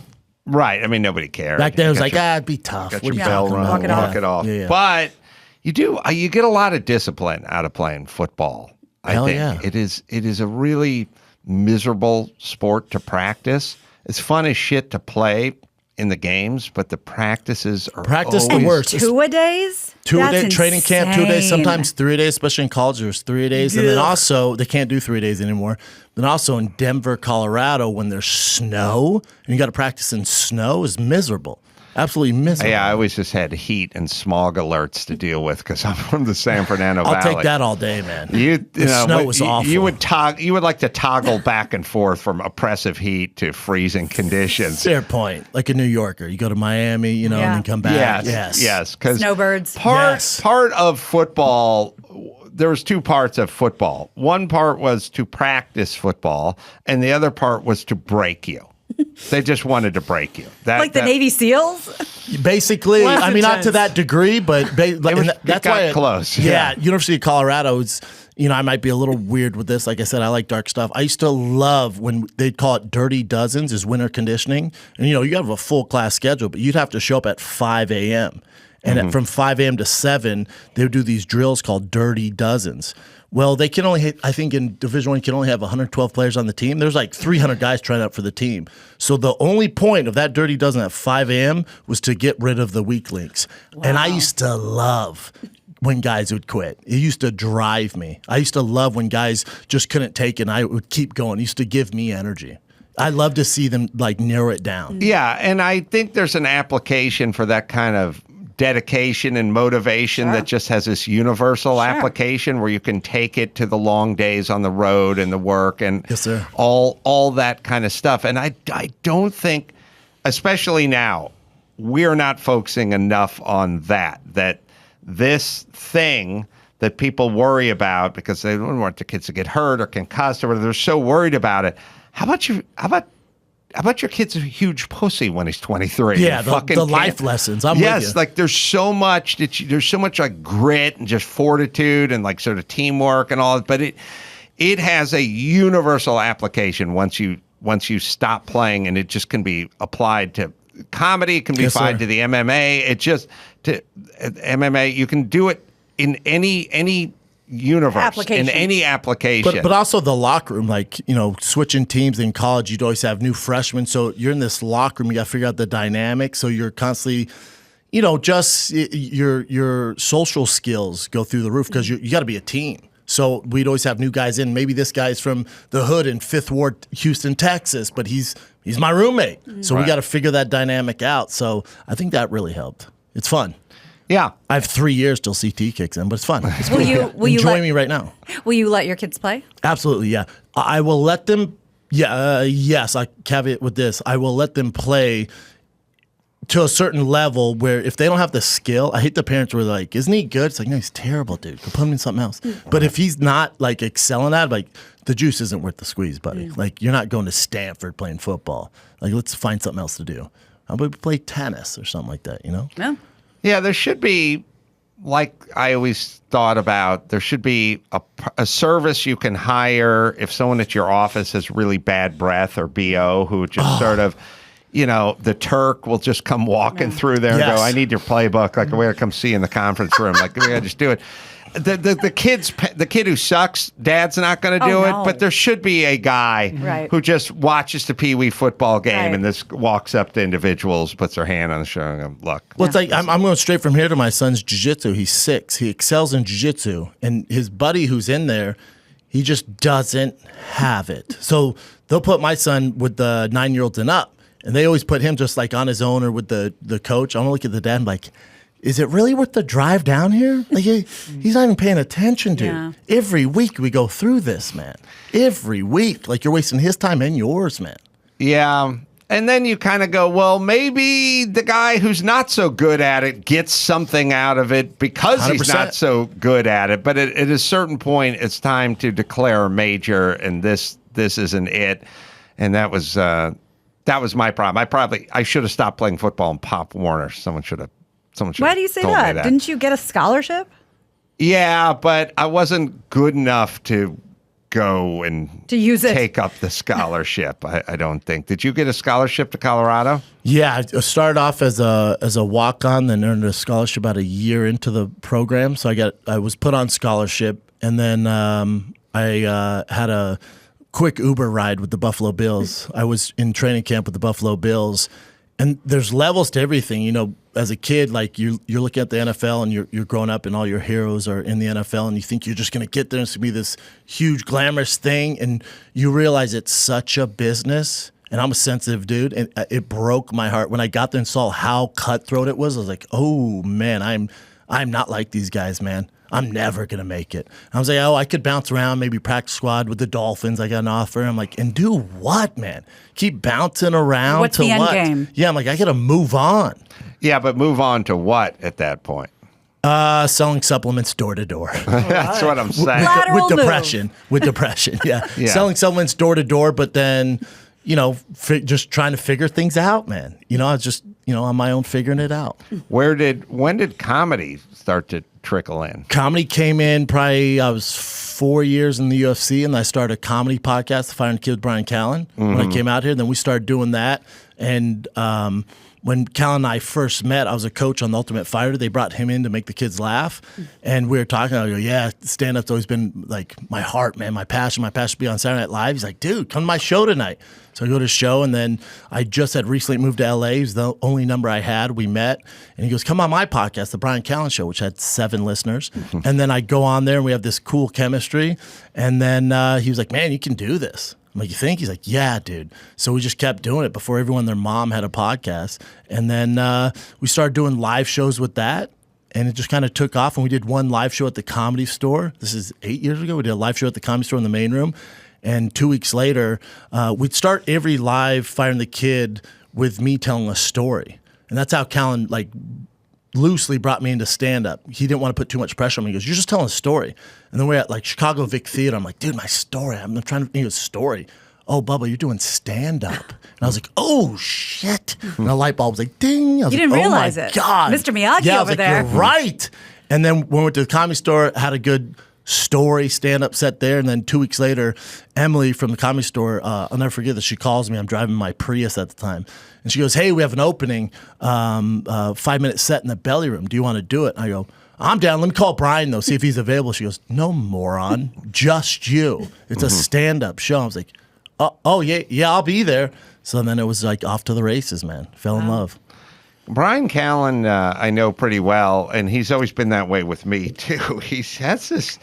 Right. I mean, nobody cared. Back then it was like, Got your- it'd be tough. got What your are you bell talking rung, about? walk it off. Yeah. But you get a lot of discipline out of playing football. Hell I think yeah. it is a really miserable sport to practice. It's fun as shit to play in the games, but the practices are Practice the always- worst. Two-a-days? 2 a That's day training camp, 2 days, insane. sometimes 3 days, especially in college, there's 3 days. And then also, they can't do 3 days anymore. Then also in Denver, Colorado, when there's snow and you got to practice in snow, is miserable. Absolutely miserable. Yeah, I always just had heat and smog alerts to deal with because I'm from the San Fernando Valley. I'll take that all day, man. The snow was awful. You would like to toggle back and forth from oppressive heat to freezing conditions. Fair point. Like a New Yorker. You go to Miami, and then come back. Yes. Because Snowbirds. part of football, there was 2 parts of football. One part was to practice football, and the other part was to break you. They just wanted to break you. Like the Navy SEALs? Basically, Less I mean, not to intense. that degree, but that's got why close. Yeah, Yeah. University of Colorado is. I might be a little weird with this. Like I said, I like dark stuff. I used to love when they'd call it dirty dozens, is winter conditioning, and you have a full class schedule, but you'd have to show up at 5 a.m. And from 5 a.m. to 7, they would do these drills called dirty dozens. Well, they can only, I think in Division I, you can only have 112 players on the team. There's like 300 guys trying out for the team. So the only point of that dirty dozen at 5 a.m. was to get rid of the weak links. Wow. And I used to love when guys would quit. It used to drive me. I used to love when guys just couldn't take it and I would keep going. It used to give me energy. I love to see them like narrow it down. Yeah, and I think there's an application for that kind of dedication and motivation that just has this universal application where you can take it to the long days on the road and the work and all that kind of stuff. And I don't think, especially now, we're not focusing enough on that this thing that people worry about because they don't want their kids to get hurt or concussed or whatever. They're so worried about it. How about your kid's a huge pussy when he's 23? Yeah, the life lessons. I'm with you. Like there's so much like grit and just fortitude and like sort of teamwork and all, but it has a universal application once you stop playing, and it just can be applied to comedy. It can be applied to the MMA. It just to MMA. You can do it in any universe, in any application. But also the locker room, like, switching teams in college, you'd always have new freshmen. So you're in this locker room, you got to figure out the dynamic. So you're constantly, just your social skills go through the roof because you got to be a team. So we'd always have new guys in. Maybe this guy's from the hood in 5th Ward, Houston, Texas, but he's my roommate. So we got to figure that dynamic out. So I think that really helped. It's fun. Yeah. I have 3 years till CT kicks in, but it's fun. It's Will you Enjoy me right now. Will you let your kids play? Absolutely, yeah. I will let them, yes, I caveat with this. I will let them play to a certain level where if they don't have the skill, I hate the parents who are like, isn't he good? It's like, no, he's terrible, dude. Go put him in something else. But if he's not like excelling at it, like the juice isn't worth the squeeze, buddy. Like you're not going to Stanford playing football. Like let's find something else to do. How about we play tennis or something like that, Yeah. Yeah, there should be, like I always thought about, there should be a service you can hire if someone at your office has really bad breath or BO who just sort of, the Turk will just come walking through there and go, I need your playbook. Like, we got to come see you in the conference room. Like, we got to just do it. The kid who sucks, dad's not going to do it, but there should be a guy who just watches the peewee football game and this walks up to individuals, puts their hand on the shoulder and goes, look. Well, it's like I'm going straight from here to my son's jiu-jitsu. He's 6. He excels in jiu-jitsu. And his buddy who's in there, he just doesn't have it. So they'll put my son with the 9-year-olds and up. And they always put him just like on his own or with the coach. I'm going to look at the dad and be like, is it really worth the drive down here? Like he's not even paying attention, dude. Yeah. Every week we go through this, man. Every week. Like you're wasting his time and yours, man. Yeah. And then you kind of go, well, maybe the guy who's not so good at it gets something out of it because 100%. He's not so good at it. But at a certain point, it's time to declare a major, and this isn't it. And that was my problem. I should have stopped playing football in Pop Warner. Someone should have. Why do you say that? Didn't you get a scholarship? Yeah, but I wasn't good enough to go and take up the scholarship. I don't think. Did you get a scholarship to Colorado? Yeah, I started off as a walk-on, then earned a scholarship about a year into the program. So I was put on scholarship, and then I had a quick Uber ride with the Buffalo Bills. I was in training camp with the Buffalo Bills. And there's levels to everything, as a kid, like you're looking at the NFL and you're growing up and all your heroes are in the NFL and you think you're just going to get there and it's going to be this huge glamorous thing. And you realize it's such a business. And I'm a sensitive dude. And it broke my heart when I got there and saw how cutthroat it was. I was like, oh man, I'm not like these guys, man. I'm never going to make it. I was like, I could bounce around, maybe practice squad with the Dolphins. I got an offer. I'm like, and do what, man? Keep bouncing around. What's the end game? Yeah, I'm like, I got to move on. Yeah, but move on to what at that point? Selling supplements door to door. That's what I'm saying. With depression, yeah. Selling supplements door to door, but then, just trying to figure things out, man. I was just, on my own figuring it out. When did comedy start to trickle in? Comedy came in probably, I was 4 years in the UFC, and I started a comedy podcast, The Fire and the Kid with Brian Callen, when I came out here. Then we started doing that. And when Callen and I first met, I was a coach on The Ultimate Fighter. They brought him in to make the kids laugh. And we were talking. I go, yeah, stand-up's always been like my heart, man, my passion. My passion to be on Saturday Night Live. He's like, dude, come to my show tonight. So I go to his show, and then I just had recently moved to LA. He was the only number I had. We met, and he goes, come on my podcast, The Brian Callen Show, which had 7 listeners. And then I go on there, and we have this cool chemistry. And then he was like, man, you can do this. I'm like, you think? He's like, yeah, dude. So we just kept doing it before everyone and their mom had a podcast. And then we started doing live shows with that. And it just kind of took off. And we did one live show at the Comedy Store. This is 8 years ago. We did a live show at the Comedy Store in the main room. And 2 weeks later, we'd start every live Firing the Kid with me telling a story. And that's how Callan, like, loosely brought me into stand-up. He didn't want to put too much pressure on me. He goes, you're just telling a story. And then we're at, like, Chicago Vic Theater. I'm like, dude, my story. I'm trying to think of a story. Oh, Bubba, you're doing stand-up. And I was like, oh, shit. And a light bulb was like, ding. I was You like, didn't realize oh, my it. God. Mr. Miyagi yeah, I was over like, there. You're right. And then when we went to the Comedy Store, had a good story stand-up set there. And then 2 weeks later, Emily from the Comedy Store, I'll never forget this. She calls me. I'm driving my Prius at the time. And she goes, hey, we have an opening, 5-minute set in the belly room. Do you want to do it? And I go, I'm down. Let me call Brian, though, see if he's available. She goes, no, moron. Just you. It's a stand-up show. I was like, oh, yeah, I'll be there. So then it was like off to the races, man. Fell in love. Brian Callen, I know pretty well, and he's always been that way with me, too. He has this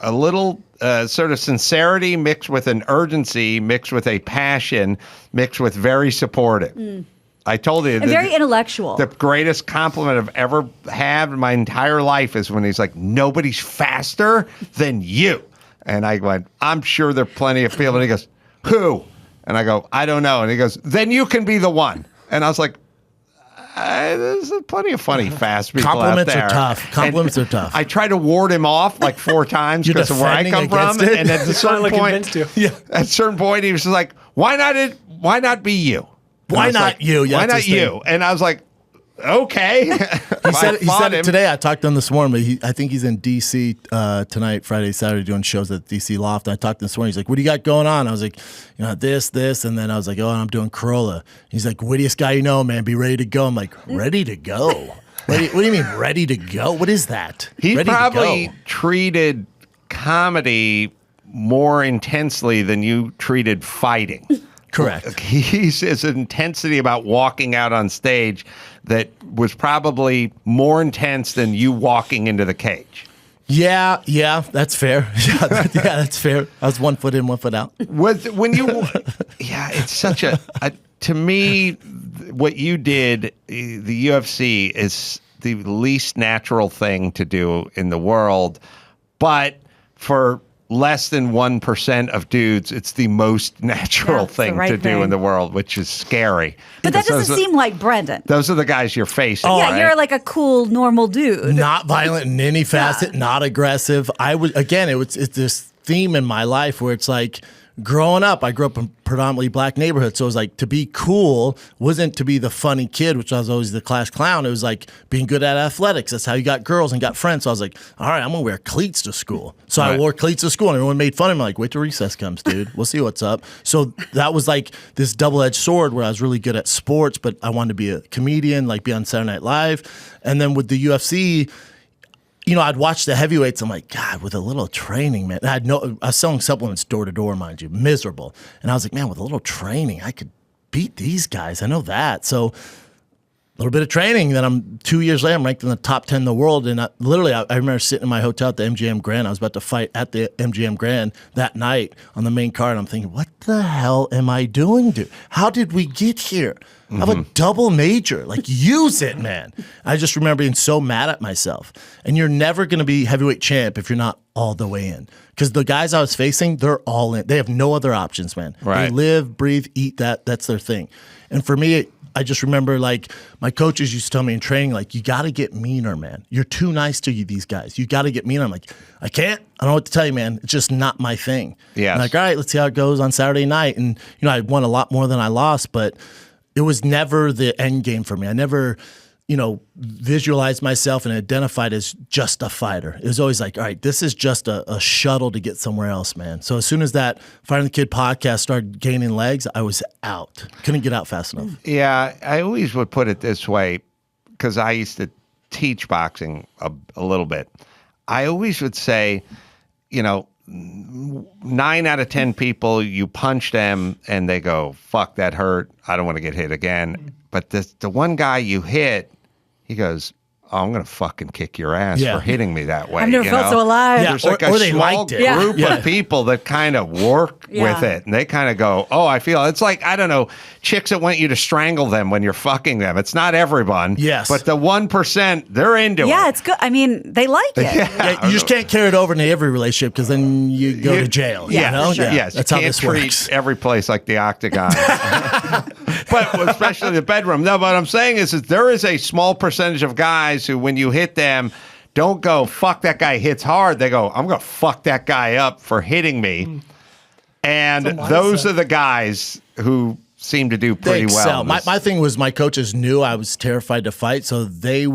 a little sort of sincerity mixed with an urgency, mixed with a passion, mixed with very supportive. I told you. And very intellectual. The greatest compliment I've ever had in my entire life is when he's like, nobody's faster than you. And I went, I'm sure there are plenty of people. And he goes, who? And I go, I don't know. And he goes, then you can be the one. And I was like, there's plenty of funny, fast people Compliments out there. are tough. Compliments are tough. I tried to ward him off like 4 times You're because of where I defending come from. against it? And at a certain Finally point, convinced you. at a certain point, he was just like, why not be you? And I Why was not like, you? Yeah, why that's not his you? thing. And I was like, okay. He said it today. I talked to him this morning, but I think he's in D.C. Tonight, Friday, Saturday, doing shows at D.C. Loft. And I talked to him this morning. He's like, what do you got going on? I was like, this. And then I was like, I'm doing Carolla. He's like, wittiest guy you know, man. Be ready to go. I'm like, ready to go? What do you mean, ready to go? What is that? He ready probably to go. treated comedy more intensely than you treated fighting. Correct. He's his intensity about walking out on stage that was probably more intense than you walking into the cage. Yeah, that's fair. Yeah, that's fair. I was 1 foot in, 1 foot out. It's such a to me, what you did, the UFC is the least natural thing to do in the world, but for less than 1% of dudes, it's the most natural thing to do in the world, which is scary. But that doesn't seem like Brendan. Those are the guys you're facing. Yeah, right? you're like a cool, normal dude. Not violent in any facet, not aggressive. It's this theme in my life where it's like, growing up, I grew up in predominantly black neighborhood. So it was like, to be cool wasn't to be the funny kid, which I was always the class clown. It was like being good at athletics. That's how you got girls and got friends. So I was like, all right, I'm going to wear cleats to school. So I wore cleats to school and everyone made fun of me. Like, wait till recess comes, dude. We'll see what's up. So that was like this double-edged sword where I was really good at sports, but I wanted to be a comedian, like be on Saturday Night Live. And then with the UFC, I'd watch the heavyweights. I'm like, God, with a little training, man. I was selling supplements door to door, mind you, miserable. And I was like, man, with a little training, I could beat these guys. I know that. So a little bit of training. Then 2 years later, I'm ranked in the top 10 in the world. And I remember sitting in my hotel at the MGM Grand. I was about to fight at the MGM Grand that night on the main card. I'm thinking, what the hell am I doing, dude? How did we get here? I have a double major. Like, use it, man. I just remember being so mad at myself. And you're never going to be heavyweight champ if you're not all the way in. Because the guys I was facing, they're all in. They have no other options, man. Right. They live, breathe, eat that. That's their thing. And for me, I just remember, like, my coaches used to tell me in training, like, you got to get meaner, man. You're too nice to these guys. You got to get meaner. I'm like, I can't. I don't know what to tell you, man. It's just not my thing. Yes. I'm like, all right, let's see how it goes on Saturday night. And, I won a lot more than I lost, but it was never the end game for me. I never, visualized myself and identified as just a fighter. It was always like, all right, this is just a shuttle to get somewhere else, man. So as soon as that Firing the Kid podcast started gaining legs, I was out. Couldn't get out fast enough. Yeah, I always would put it this way, because I used to teach boxing a little bit. I always would say, 9 out of 10 people, you punch them and they go, fuck, that hurt. I don't want to get hit again. But the one guy you hit, he goes, I'm going to fucking kick your ass for hitting me that way. I've never felt so alive. There's like a small group of people that kind of work with it. And they kind of go, oh, I feel it's like, I don't know, chicks that want you to strangle them when you're fucking them. It's not everyone. Yes. But the 1%, they're into it. Yeah, it's good. I mean, they like it. Yeah, you just can't carry it over into every relationship because then you go to jail. Yeah, you know? sure. Yes, that's you how can't this treat works. every place like the Octagon. But especially the bedroom. No, what I'm saying is there is a small percentage of guys who, when you hit them, don't go, fuck, that guy hits hard. They go, I'm going to fuck that guy up for hitting me. And those are the guys who seem to do pretty well. My thing was my coaches knew I was terrified to fight, so they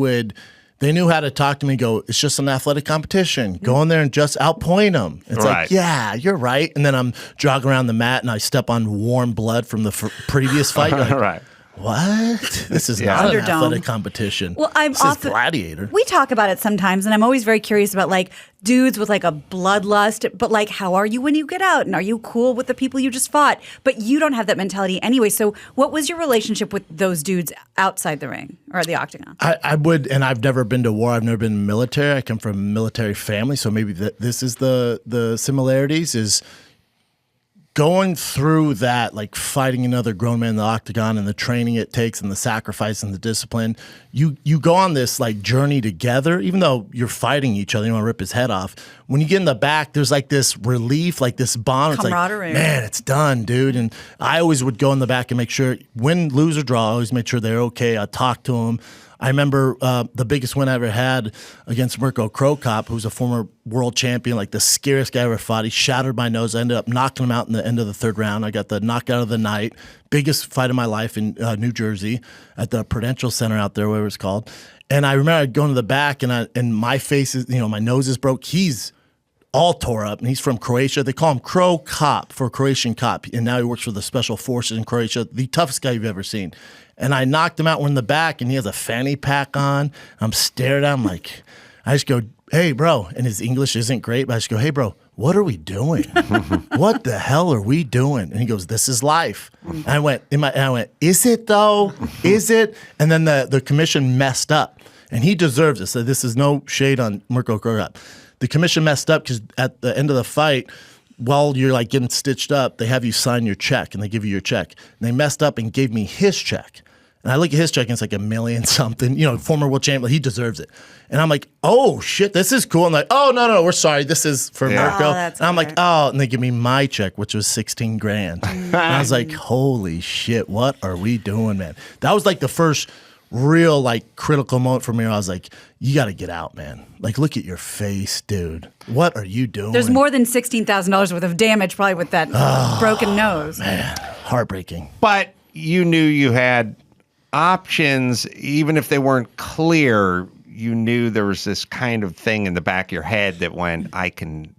knew how to talk to me and go, it's just an athletic competition. Go in there and just outpoint them. It's like, yeah, you're right. And then I'm jogging around the mat and I step on warm blood from the previous fight. Like, right. What? This is not an athletic competition. Well, this is Gladiator. We talk about it sometimes, and I'm always very curious about like dudes with like a bloodlust, but like, how are you when you get out? And are you cool with the people you just fought? But you don't have that mentality anyway. So what was your relationship with those dudes outside the ring or the octagon? I would, and I've never been to war. I've never been in the military. I come from a military family, so maybe this is the similarities is going through that, like fighting another grown man in the octagon and the training it takes and the sacrifice and the discipline. You go on this like journey together, even though you're fighting each other, you want to rip his head off. When you get in the back, there's like this relief, like this bond. It's like, man, it's done, dude. And I always would go in the back and make sure, win, lose, or draw, I always made sure they're okay. I talk to them. I remember the biggest win I ever had against Mirko Cro Cop, who's a former world champion, like the scariest guy I ever fought. He shattered my nose. I ended up knocking him out in the end of the third round. I got the knockout of the night. Biggest fight of my life in New Jersey at the Prudential Center out there, whatever it's called. And I remember I'd go into the back and my face is, my nose is broke. He's all tore up, and he's from Croatia. They call him Cro Cop for Croatian cop, and now he works for the special forces in Croatia. The toughest guy you've ever seen. And I knocked him out. We're in the back, and he has a fanny pack on. I'm staring at him like, I just go, hey, bro. And his English isn't great, but I just go, hey, bro, what are we doing? What the hell are we doing? And he goes, this is life. And I went, is it though? Is it? And then the commission messed up, and he deserves it. So this is no shade on Mirko Cro Cop. The commission messed up because at the end of the fight, while you're like getting stitched up, they have you sign your check, and they give you your check. And they messed up and gave me his check. And I look at his check, and it's like $1 million something, former world champion. He deserves it. And I'm like, oh, shit, this is cool. I'm like, oh, no, we're sorry. This is for Mirko. And I'm like, oh, and they give me my check, which was $16,000. And I was like, holy shit, what are we doing, man? That was like the first real like critical moment for me where I was like, you got to get out, man. Like, look at your face, dude. What are you doing? There's more than $16,000 worth of damage probably with that broken nose. Man, heartbreaking. But you knew you had options, even if they weren't clear. You knew there was this kind of thing in the back of your head that went, I can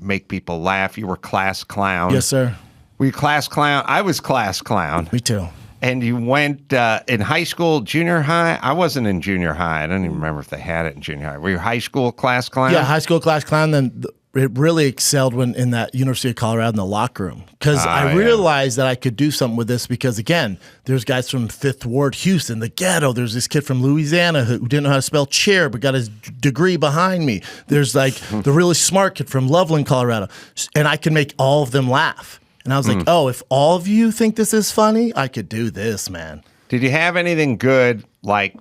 make people laugh. You were class clown. Yes, sir. Were you class clown? I was class clown. Me too. And you went in high school, junior high? I wasn't in junior high. I don't even remember if they had it in junior high. Were you high school class clown? Yeah, high school class clown. Then it really excelled when in that University of Colorado in the locker room. Because I realized that I could do something with this because, again, there's guys from 5th Ward, Houston, the ghetto. There's this kid from Louisiana who didn't know how to spell chair but got his degree behind me. There's like the really smart kid from Loveland, Colorado. And I can make all of them laugh. And I was like, oh, if all of you think this is funny, I could do this, man. Did you have anything good, like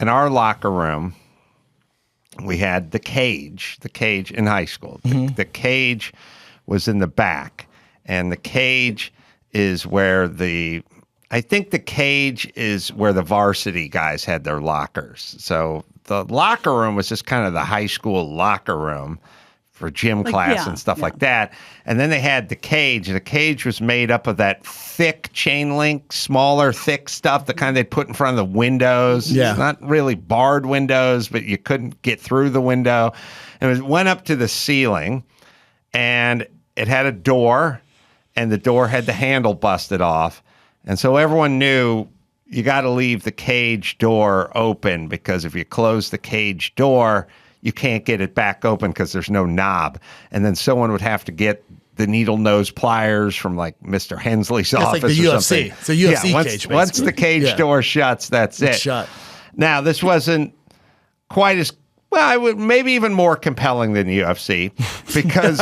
in our locker room, we had the cage in high school. The cage was in the back, and the cage is where I think the cage is where the varsity guys had their lockers. So the locker room was just kind of the high school locker room for gym class and stuff like that. And then they had the cage. The cage was made up of that thick chain link, smaller, thick stuff, the kind they put in front of the windows. Yeah. It's not really barred windows, but you couldn't get through the window. And it went up to the ceiling, and it had a door, and the door had the handle busted off. And so everyone knew you got to leave the cage door open, because if you close the cage door, you can't get it back open because there's no knob. And then someone would have to get the needle nose pliers from like Mr. Hensley's office like the or UFC. something. It's a UFC once, cage, basically. once the cage door shuts, that's it. Shut. Now, this wasn't quite as well. I would maybe even more compelling than UFC because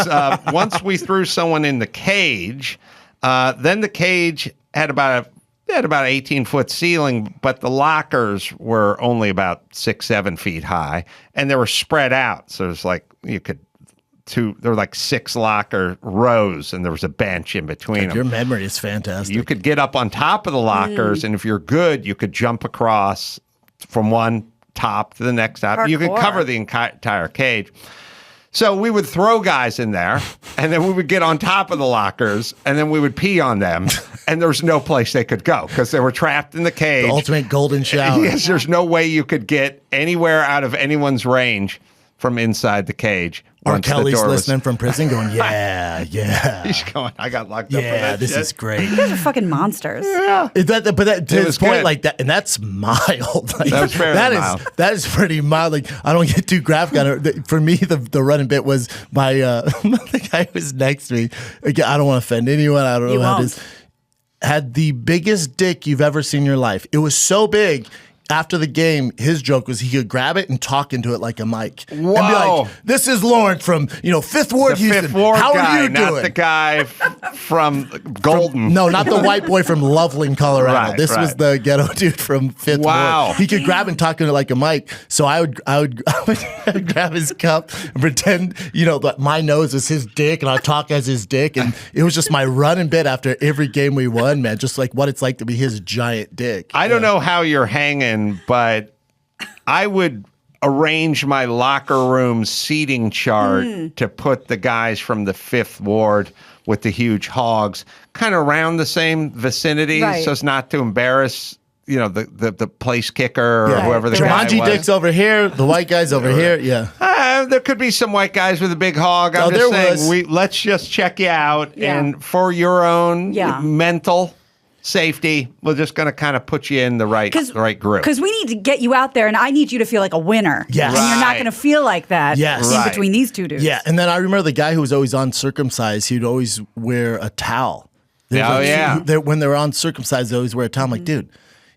once we threw someone in the cage, then the cage had about an 18-foot ceiling, but the lockers were only about 6-7 feet high, and they were spread out. So it's like there were like 6 locker rows, and there was a bench in between them. Your memory is fantastic. You could get up on top of the lockers, and if you're good, you could jump across from one top to the next top. Hardcore. You could cover the entire cage. So we would throw guys in there, and then we would get on top of the lockers, and then we would pee on them, and there was no place they could go because they were trapped in the cage. The ultimate golden shower. Yes, there's no way you could get anywhere out of anyone's range from inside the cage. Or Kelly's listening from prison going, yeah. He's going, I got locked up for that Yeah, this shit. is great. You guys are fucking monsters. Yeah. But to his point, good. like that, and that's mild. Like, That's fairly mild. That is pretty mild. Like I don't get too graphic on it. For me, the running bit was by the guy who was next to me. Again, I don't want to offend anyone. I don't know how it is. Had the biggest dick you've ever seen in your life. It was so big. After the game, his joke was he could grab it and talk into it like a mic. Whoa. And be like, this is Lawrence from, 5th Ward, The Houston. Fifth Ward How guy, are you not doing? the guy from Golden. No, not the white boy from Loveland, Colorado. Right, This was the ghetto dude from 5th Wow. Ward. He could grab and talk into it like a mic. So I would grab his cup and pretend, that my nose is his dick and I'd talk as his dick. And it was just my running bit after every game we won, man. Just like what it's like to be his giant dick. I don't know how you're hanging, but I would arrange my locker room seating chart to put the guys from the 5th Ward with the huge hogs kind of around the same vicinity so as not to embarrass, the place kicker or whoever the guy Jumanji was. dick's over here, the white guy's over here. Yeah. There could be some white guys with a big hog. I'm just saying, let's just check you out. Yeah. And for your own mental safety, we're just going to kind of put you in the right group. Because we need to get you out there, and I need you to feel like a winner. Yes. And you're not Right. going to feel like that in between these two dudes. Yeah, and then I remember the guy who was always uncircumcised, he'd always wear a towel. When they were uncircumcised, they always wear a towel. I'm like, dude,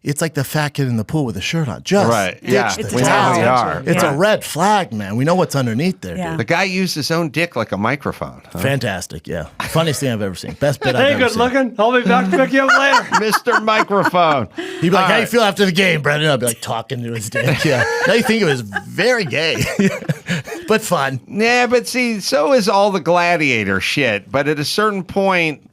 it's like the fat kid in the pool with a shirt on. Just ditch It's the a towel. towel. It's a red flag, man. We know what's underneath there, Yeah. dude. The guy used his own dick like a microphone. Huh? Fantastic, yeah. Funniest thing I've ever seen. Best bit I've Hey, ever good seen. looking. I'll be back to pick you up later. Mr. Microphone. He'd be like, how you feel after the game, Brendan? I'd be like, talking to his dick. Yeah. Now you think it was very gay, but fun. Yeah, but see, so is all the gladiator shit. But at a certain point,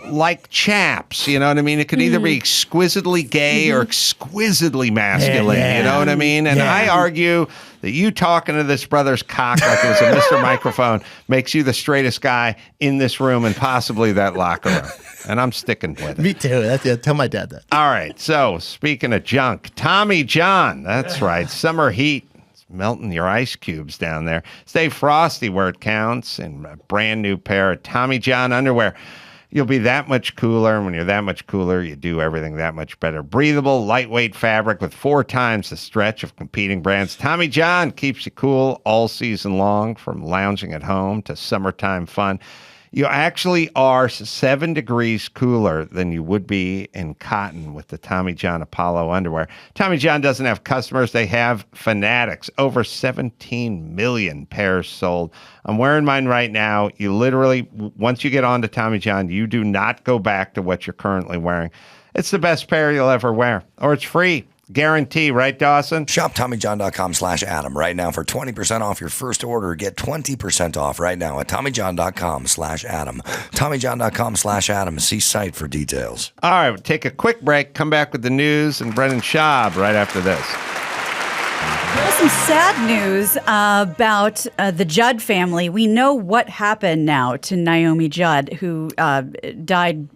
like chaps, you know what I mean? It could either be exquisitely gay or exquisitely masculine, you know what I mean? And I argue that you talking to this brother's cock like it was a Mr. Microphone makes you the straightest guy in this room and possibly that locker room. And I'm sticking with it. Me too. Tell my dad that. All right. So speaking of junk, Tommy John. That's right. Summer heat. It's melting your ice cubes down there. Stay frosty where it counts. And a brand new pair of Tommy John underwear. You'll be that much cooler. And when you're that much cooler, you do everything that much better. Breathable, lightweight fabric with 4 times the stretch of competing brands. Tommy John keeps you cool all season long, from lounging at home to summertime fun. You actually are 7 degrees cooler than you would be in cotton with the Tommy John Apollo underwear. Tommy John doesn't have customers. They have fanatics. Over 17 million pairs sold. I'm wearing mine right now. You literally, once you get on to Tommy John, you do not go back to what you're currently wearing. It's the best pair you'll ever wear. Or it's free. Guarantee, right, Dawson? Shop TommyJohn.com/Adam right now for 20% off your first order. Get 20% off right now at TommyJohn.com/Adam. TommyJohn.com/Adam. See site for details. All right, we'll take a quick break. Come back with the news and Brendan Schaub right after this. Well, some sad news about the Judd family. We know what happened now to Naomi Judd, who died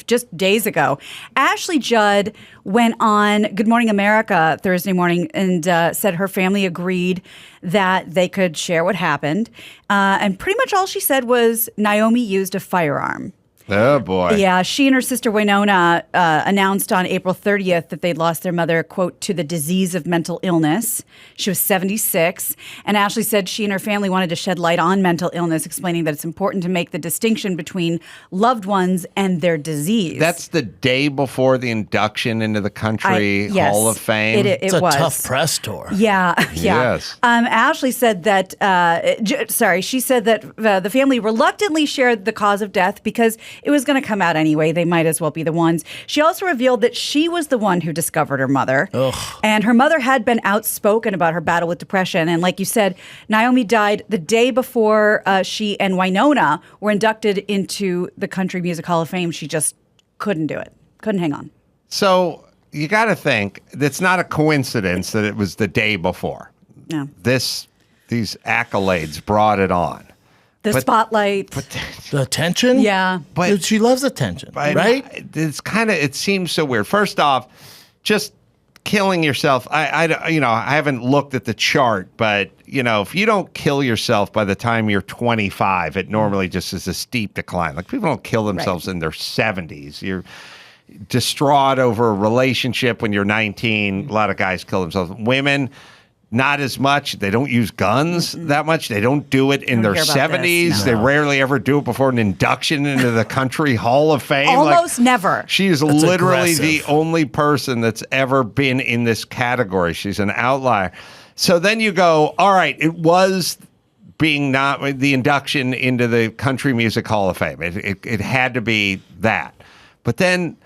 just days ago. Ashley Judd went on Good Morning America Thursday morning and said her family agreed that they could share what happened. And pretty much all she said was Naomi used a firearm. Oh, boy. Yeah, she and her sister Winona announced on April 30th that they'd lost their mother, quote, to the disease of mental illness. She was 76. And Ashley said she and her family wanted to shed light on mental illness, explaining that it's important to make the distinction between loved ones and their disease. That's the day before the induction into the country yes, Hall of Fame. It It's was a tough press tour. Yeah, yeah. Yes. Ashley said that, she said that the family reluctantly shared the cause of death because it was going to come out anyway. They might as well be the ones. She also revealed that she was the one who discovered her mother. Ugh. And her mother had been outspoken about her battle with depression. And like you said, Naomi died the day before she and Winona were inducted into the Country Music Hall of Fame. She just couldn't do it. Couldn't hang on. So you got to think it's not a coincidence that it was the day before. No. These accolades brought it on. The spotlight. The attention? Yeah. But dude, she loves attention, right? It seems so weird. First off, just killing yourself. I haven't looked at the chart, but if you don't kill yourself by the time you're 25, it normally just is a steep decline. Like people don't kill themselves in their 70s. You're distraught over a relationship when you're 19. A lot of guys kill themselves. Women, not as much. They don't use guns that much. They don't do it in their 70s. They rarely ever do it before an induction into the Country Hall of Fame. Almost never. She is That's literally aggressive. the only person that's ever been in this category. She's an outlier. So then you go, all right, it was being not the induction into the Country Music Hall of Fame. It had to be that. But then,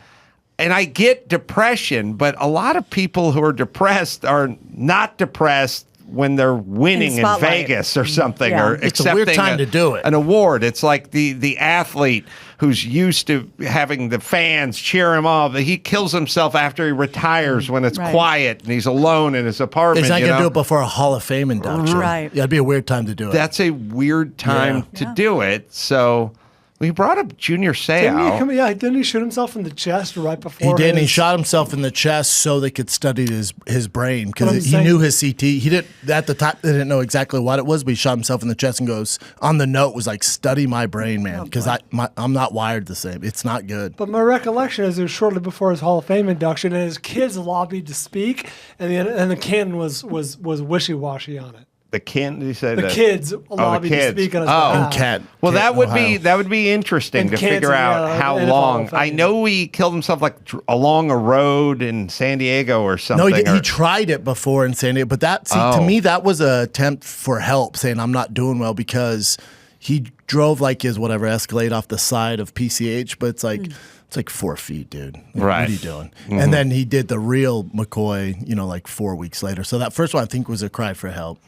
and I get depression, but a lot of people who are depressed are not depressed when they're winning in Vegas or something, or It's a accepting weird time to do it. an award. It's like the athlete who's used to having the fans cheer him on. He kills himself after he retires when it's quiet and he's alone in his apartment. He's not going to do it before a Hall of Fame induction. Right. Yeah, it'd be a weird time to do it. That's a weird time to do it. So we brought up Junior Seau. Didn't he shoot himself in the chest right before? He did. And he shot himself in the chest so they could study his brain What I'm because he saying- knew his CT. He didn't at the time. They didn't know exactly what it was, but he shot himself in the chest and goes on the note was like, "Study my brain, man, because I'm not wired the same. It's not good." But my recollection is it was shortly before his Hall of Fame induction, and his kids lobbied to speak, and the canon was wishy-washy on it. The kid, you say The that? kids lobbied to speak on his behalf. Well, that would be interesting In to figure Kansas, out how NFL long. Fame. I know he killed himself like along a road in San Diego or something. No, he tried it before in San Diego, but to me that was an attempt for help, saying I'm not doing well because he drove like his whatever Escalade off the side of PCH, but it's like. It's like 4 feet, dude. Like, Right. What are you doing? Mm-hmm. And then he did the real McCoy, like 4 weeks later. So that first one I think was a cry for help.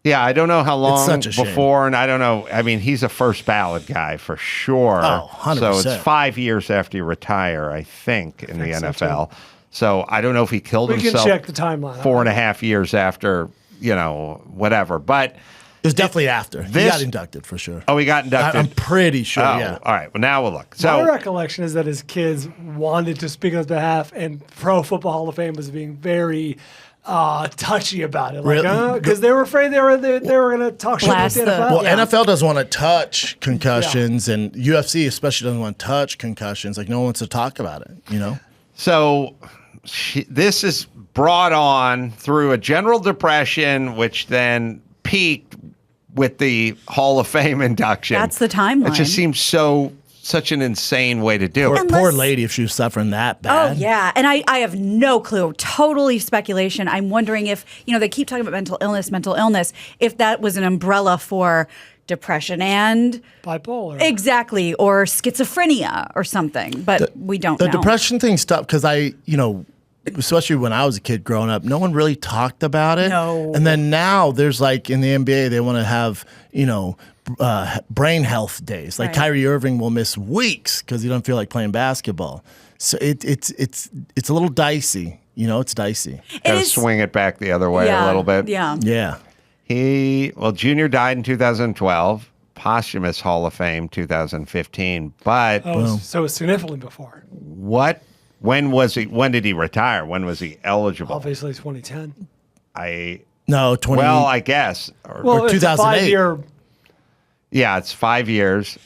Yeah, I don't know how long such a shame. before, and I don't know. I mean, he's a first ballot guy for sure. Oh, 100%. So it's 5 years after you retire, I think, in the NFL. So I don't know if he killed We can himself check the timeline. 4.5 years after, whatever. But It was definitely after. He got inducted for sure. Oh, he got inducted? I'm pretty sure, Oh, yeah. all right. Well, now we'll look. My So recollection is that his kids wanted to speak on his behalf, and Pro Football Hall of Fame was being very touchy about it, because they were afraid they were going to talk shit about the NFL. Well, NFL doesn't want to touch concussions, and UFC especially doesn't want to touch concussions. Like no one wants to talk about it, So this is brought on through a general depression, which then peaked with the Hall of Fame induction. That's the timeline. It just seems such an insane way to do it. Poor lady if she was suffering that bad. Oh, yeah. And I have no clue. Totally speculation. I'm wondering if, they keep talking about mental illness, if that was an umbrella for depression and bipolar. Exactly. Or schizophrenia or something. But we don't The know. depression thing's tough because especially when I was a kid growing up, no one really talked about it. No. And then now there's like in the NBA, they want to have, brain health days. Like Right. Kyrie Irving will miss weeks because he doesn't feel like playing basketball. So it's a little dicey. It's dicey. Got to swing it back the other way a little bit. Yeah. Yeah. Junior died in 2012, posthumous Hall of Fame 2015. But So it's significantly before. when did he retire? When was he eligible? Obviously, 2010. No, 20. Well, I guess. Well, or it's a 2008. 5-year. Yeah, it's 5 years.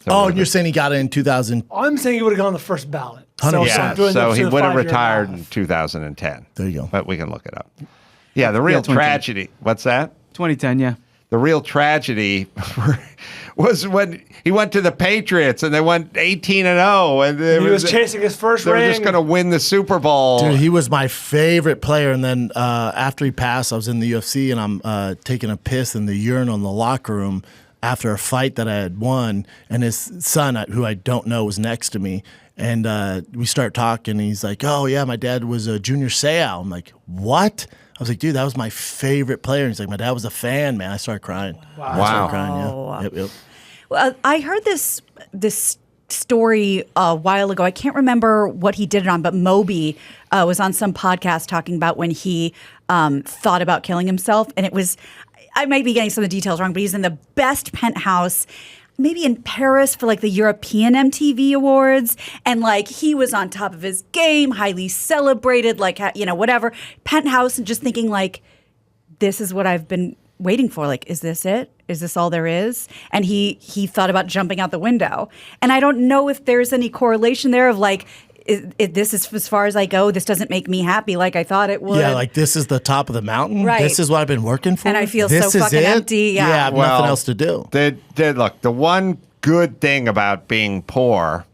Oh, and you're saying he got it in 2000? I'm saying he would have gone on the first ballot. So he would have retired in math. 2010. There you go. But we can look it up. Yeah, the real tragedy. What's that? 2010, yeah. The real tragedy was when he went to the Patriots and they went 18-0, and he was chasing his first ring. They were just going to win the Super Bowl. Dude, he was my favorite player. And then after he passed, I was in the UFC, and I'm taking a piss in the urinal in the locker room after a fight that I had won, and his son, who I don't know, was next to me. And we start talking, and he's like, "Oh, yeah, my dad was a Junior Seau." I'm like, "What?" I was like, "Dude, that was my favorite player." And he's like, "My dad was a fan, man." I started crying. Wow. I started crying, yeah. Yep. Well, I heard this story a while ago. I can't remember what he did it on, but Moby was on some podcast talking about when he thought about killing himself. And it was, I might be getting some of the details wrong, but he's in the best penthouse, maybe in Paris for like the European MTV Awards. And like he was on top of his game, highly celebrated, like, you know, whatever, penthouse, and just thinking like, this is what I've been waiting for. Like, is this it? Is this all there is? And he thought about jumping out the window. And I don't know if there's any correlation there of like, this is as far as I go. This doesn't make me happy like I thought it would. Yeah, like this is the top of the mountain. Right. This is what I've been working for. And I feel this so is fucking it? empty. Yeah. I have nothing else to do. Look, the one good thing about being poor,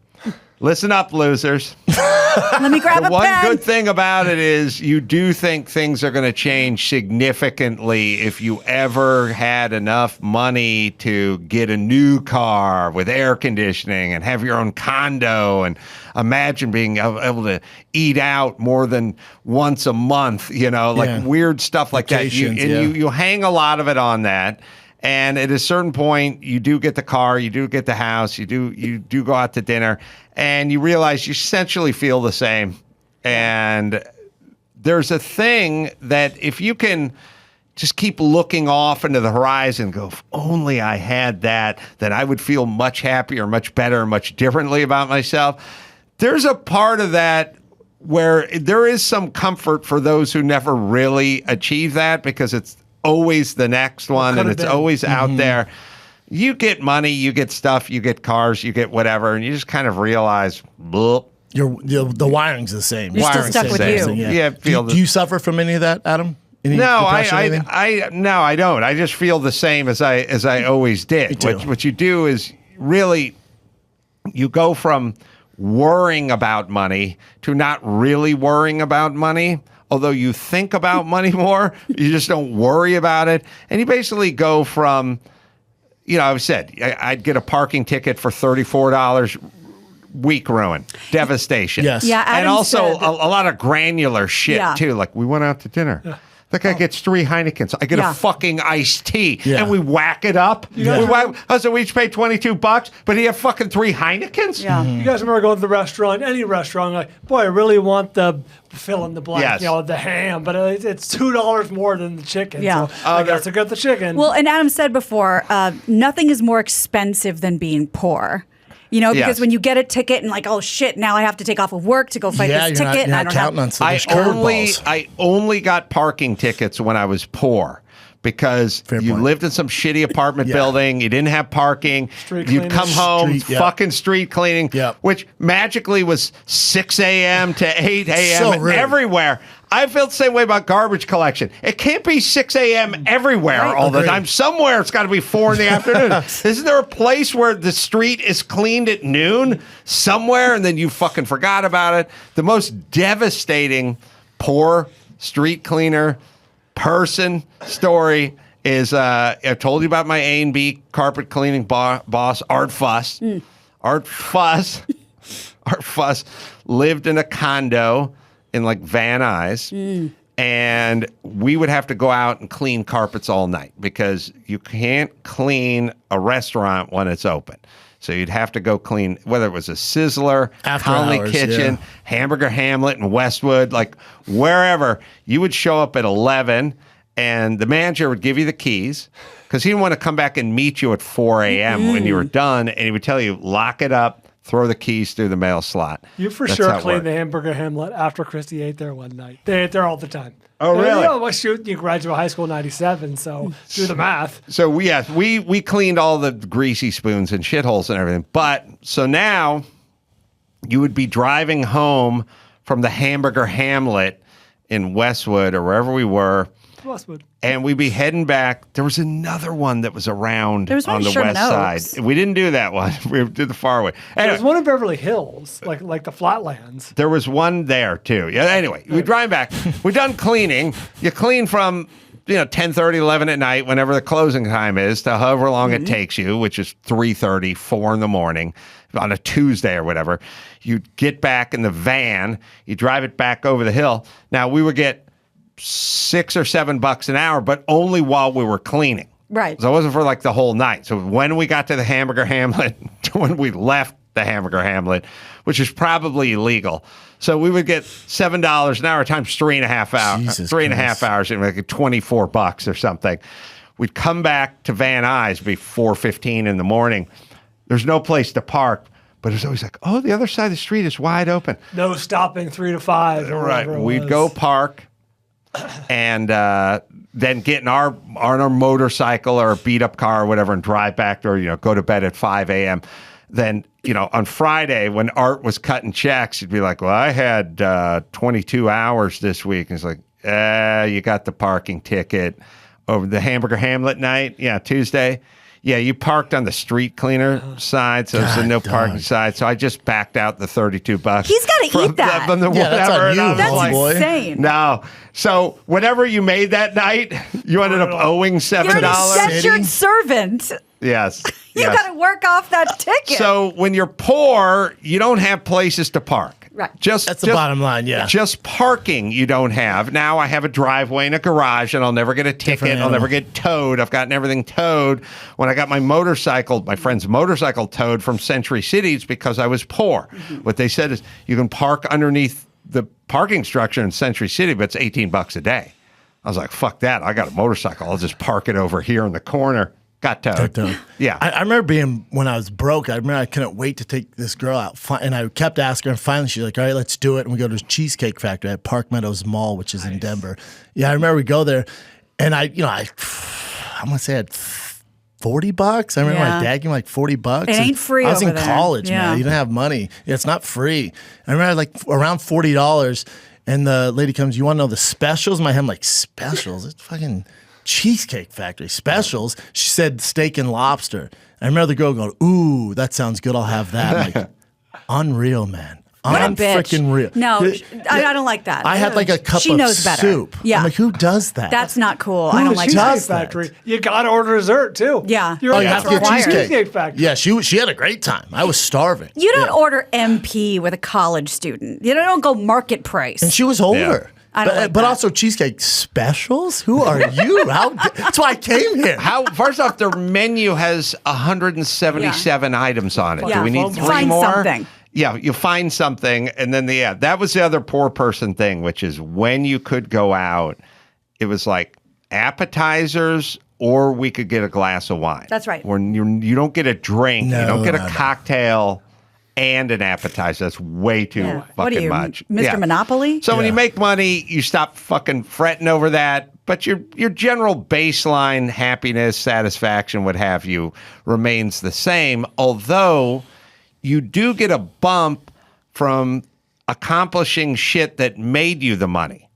listen up, losers. Let me grab the a one pen. good thing about it is you do think things are going to change significantly if you ever had enough money to get a new car with air conditioning and have your own condo, and imagine being able to eat out more than once a month, you know, like weird stuff like that. You hang a lot of it on that. And at a certain point, you do get the car, you do get the house, you do go out to dinner, and you realize you essentially feel the same. And there's a thing that if you can just keep looking off into the horizon, go, if only I had that, then I would feel much happier, much better, much differently about myself. There's a part of that where there is some comfort for those who never really achieve that, because it's always the next one, and it's always out there. You get money, you get stuff, you get cars, you get whatever, and you just kind of realize, the wiring's the same. You're still stuck with you. Yeah. Do you suffer from any of that, Adam? No, I don't. I just feel the same as I always did. What you do is really, you go from worrying about money to not really worrying about money. Although you think about money more, you just don't worry about it. And you basically go from, you know, I've said, I'd get a parking ticket for $34, week ruin, devastation. Yes. Yeah, Adam and also said, a lot of granular shit, too. Like, we went out to dinner. Yeah. The guy gets 3 Heinekens. I get a fucking iced tea. Yeah. And we whack it up. So we each pay $22, but he had fucking 3 Heinekens? Yeah. You guys remember going to the restaurant, any restaurant, like, boy, I really want the fill in the blank, you know, the ham, but it's $2 more than the chicken. Yeah. So I guess I got the chicken. Well, and Adam said before, nothing is more expensive than being poor. You know, because when you get a ticket and like, oh shit, now I have to take off of work to go fight this ticket. You're not counting on some curveballs. I only got parking tickets when I was poor, because you lived in some shitty apartment building, you didn't have parking, you'd come home, fucking street cleaning, which magically was 6 a.m. to 8 a.m. everywhere. I feel the same way about garbage collection. It can't be 6 a.m. everywhere all the time. Somewhere it's got to be 4 in the afternoon. Isn't there a place where the street is cleaned at noon somewhere and then you fucking forgot about it? The most devastating poor street cleaner person story is I told you about my A&B carpet cleaning boss, Art Fuss. Art Fuss lived in a condo in like Van Nuys, and we would have to go out and clean carpets all night because you can't clean a restaurant when it's open. So you'd have to go clean, whether it was a Sizzler, Conley Kitchen, Hamburger Hamlet in Westwood, like wherever. You would show up at 11, and the manager would give you the keys because he didn't want to come back and meet you at 4 a.m. when you were done, and he would tell you, lock it up, throw the keys through the mail slot. You for That's sure how it cleaned worked. the hamburger hamlet after Christy ate there one night. They ate there all the time. Oh, really? Well, shoot, you graduated high school in 97, so do the math. So we cleaned all the greasy spoons and shitholes and everything. But so now you would be driving home from the hamburger hamlet in Westwood or wherever we were. Westwood. And we'd be heading back. There was another one that was around There was one on in the Sherman west Oaks. side. We didn't do that one. We did the far away. Anyway, There's one in Beverly Hills, like the Flatlands. there was one there too. Yeah. Anyway, we drive back. We're done cleaning. You clean from 10:30, 11 at night, whenever the closing time is, to however long it takes you, which is 3:30, 4 in the morning on a Tuesday or whatever. You get back in the van. You drive it back over the hill. Now we would get $6 or $7 an hour, but only while we were cleaning. Right. So it wasn't for like the whole night. So when we got to the hamburger hamlet, to when we left the hamburger hamlet, which is probably illegal. So we would get $7 an hour times 3.5 hours. Jesus 3.5 Christ. hours, and like $24 or something. We'd come back to Van Nuys, be 4:15 in the morning. There's no place to park, but it's always like, oh, the other side of the street is wide open. No stopping 3 to 5. or Right. whatever it We'd was. go park and then get in our motorcycle or beat up car or whatever and drive back or, go to bed at 5 a.m. Then, on Friday when Art was cutting checks, he'd be like, well, I had 22 hours this week. And it's like, you got the parking ticket over the hamburger hamlet night. Yeah, Tuesday. Yeah, you parked on the street cleaner side, so it's a no parking side. So I just backed out the $32. He's got to eat that. From the Yeah, that's whatever, on and you, I was That's like, boy. insane. no. So whatever you made that night, you ended up owing You're $7. an indentured servant. Yes. You yes. got to work off that ticket. So when you're poor, you don't have places to park. Right. That's the bottom line, yeah. Just parking you don't have. Now I have a driveway and a garage, and I'll never get a ticket. Different I'll never animal. get towed. I've gotten everything towed. When I got my motorcycle, my friend's motorcycle towed from Century Cities because I was poor. What they said is you can park underneath the parking structure in Century City, but it's $18 a day. I was like, fuck that. I got a motorcycle. I'll just park it over here in the corner. Got towed. Yeah. I remember being, when I was broke, I remember I couldn't wait to take this girl out. And I kept asking her, and finally she's like, all right, let's do it. And we go to the Cheesecake Factory at Park Meadows Mall, which is in Denver. Yeah, I remember we go there, and I'm going to say I had $40. I remember my dad gave me like $40. It ain't free I was over in there. college, Yeah. man. You didn't have money. Yeah, it's not free. I remember like around $40, and the lady comes, you want to know the specials? My head, I'm like, specials? It's fucking Cheesecake Factory specials. She said steak and lobster. I remember the girl going, ooh, that sounds good. I'll have that. I'm like, unreal, man. What a bitch. Unfreaking real. No, I don't like that. I had like a cup She of knows better. soup. Yeah. I'm like, who does that? That's not cool. Who I don't does like Cheesecake that. does that? Factory. You got to order dessert too. Yeah. You're Oh, like, you have that's to get required. cheesecake. Factory. Yeah, she had a great time. I was starving. You don't order MP with a college student. You don't go market price. And she was older. I don't like but that. also cheesecake specials? Who are you? That's why I came here. First off, their menu has 177 items on it. Yeah. Do we need 3 Find more? something. Yeah, you find something, and then that was the other poor person thing, which is when you could go out, it was like appetizers, or we could get a glass of wine. That's right. When you don't get a drink, you don't get a No. cocktail and an appetizer. That's way too Yeah. fucking What are you, much. Mr. Monopoly? So when you make money, you stop fucking fretting over that. But your general baseline happiness, satisfaction, what have you, remains the same. Although you do get a bump from accomplishing shit that made you the money.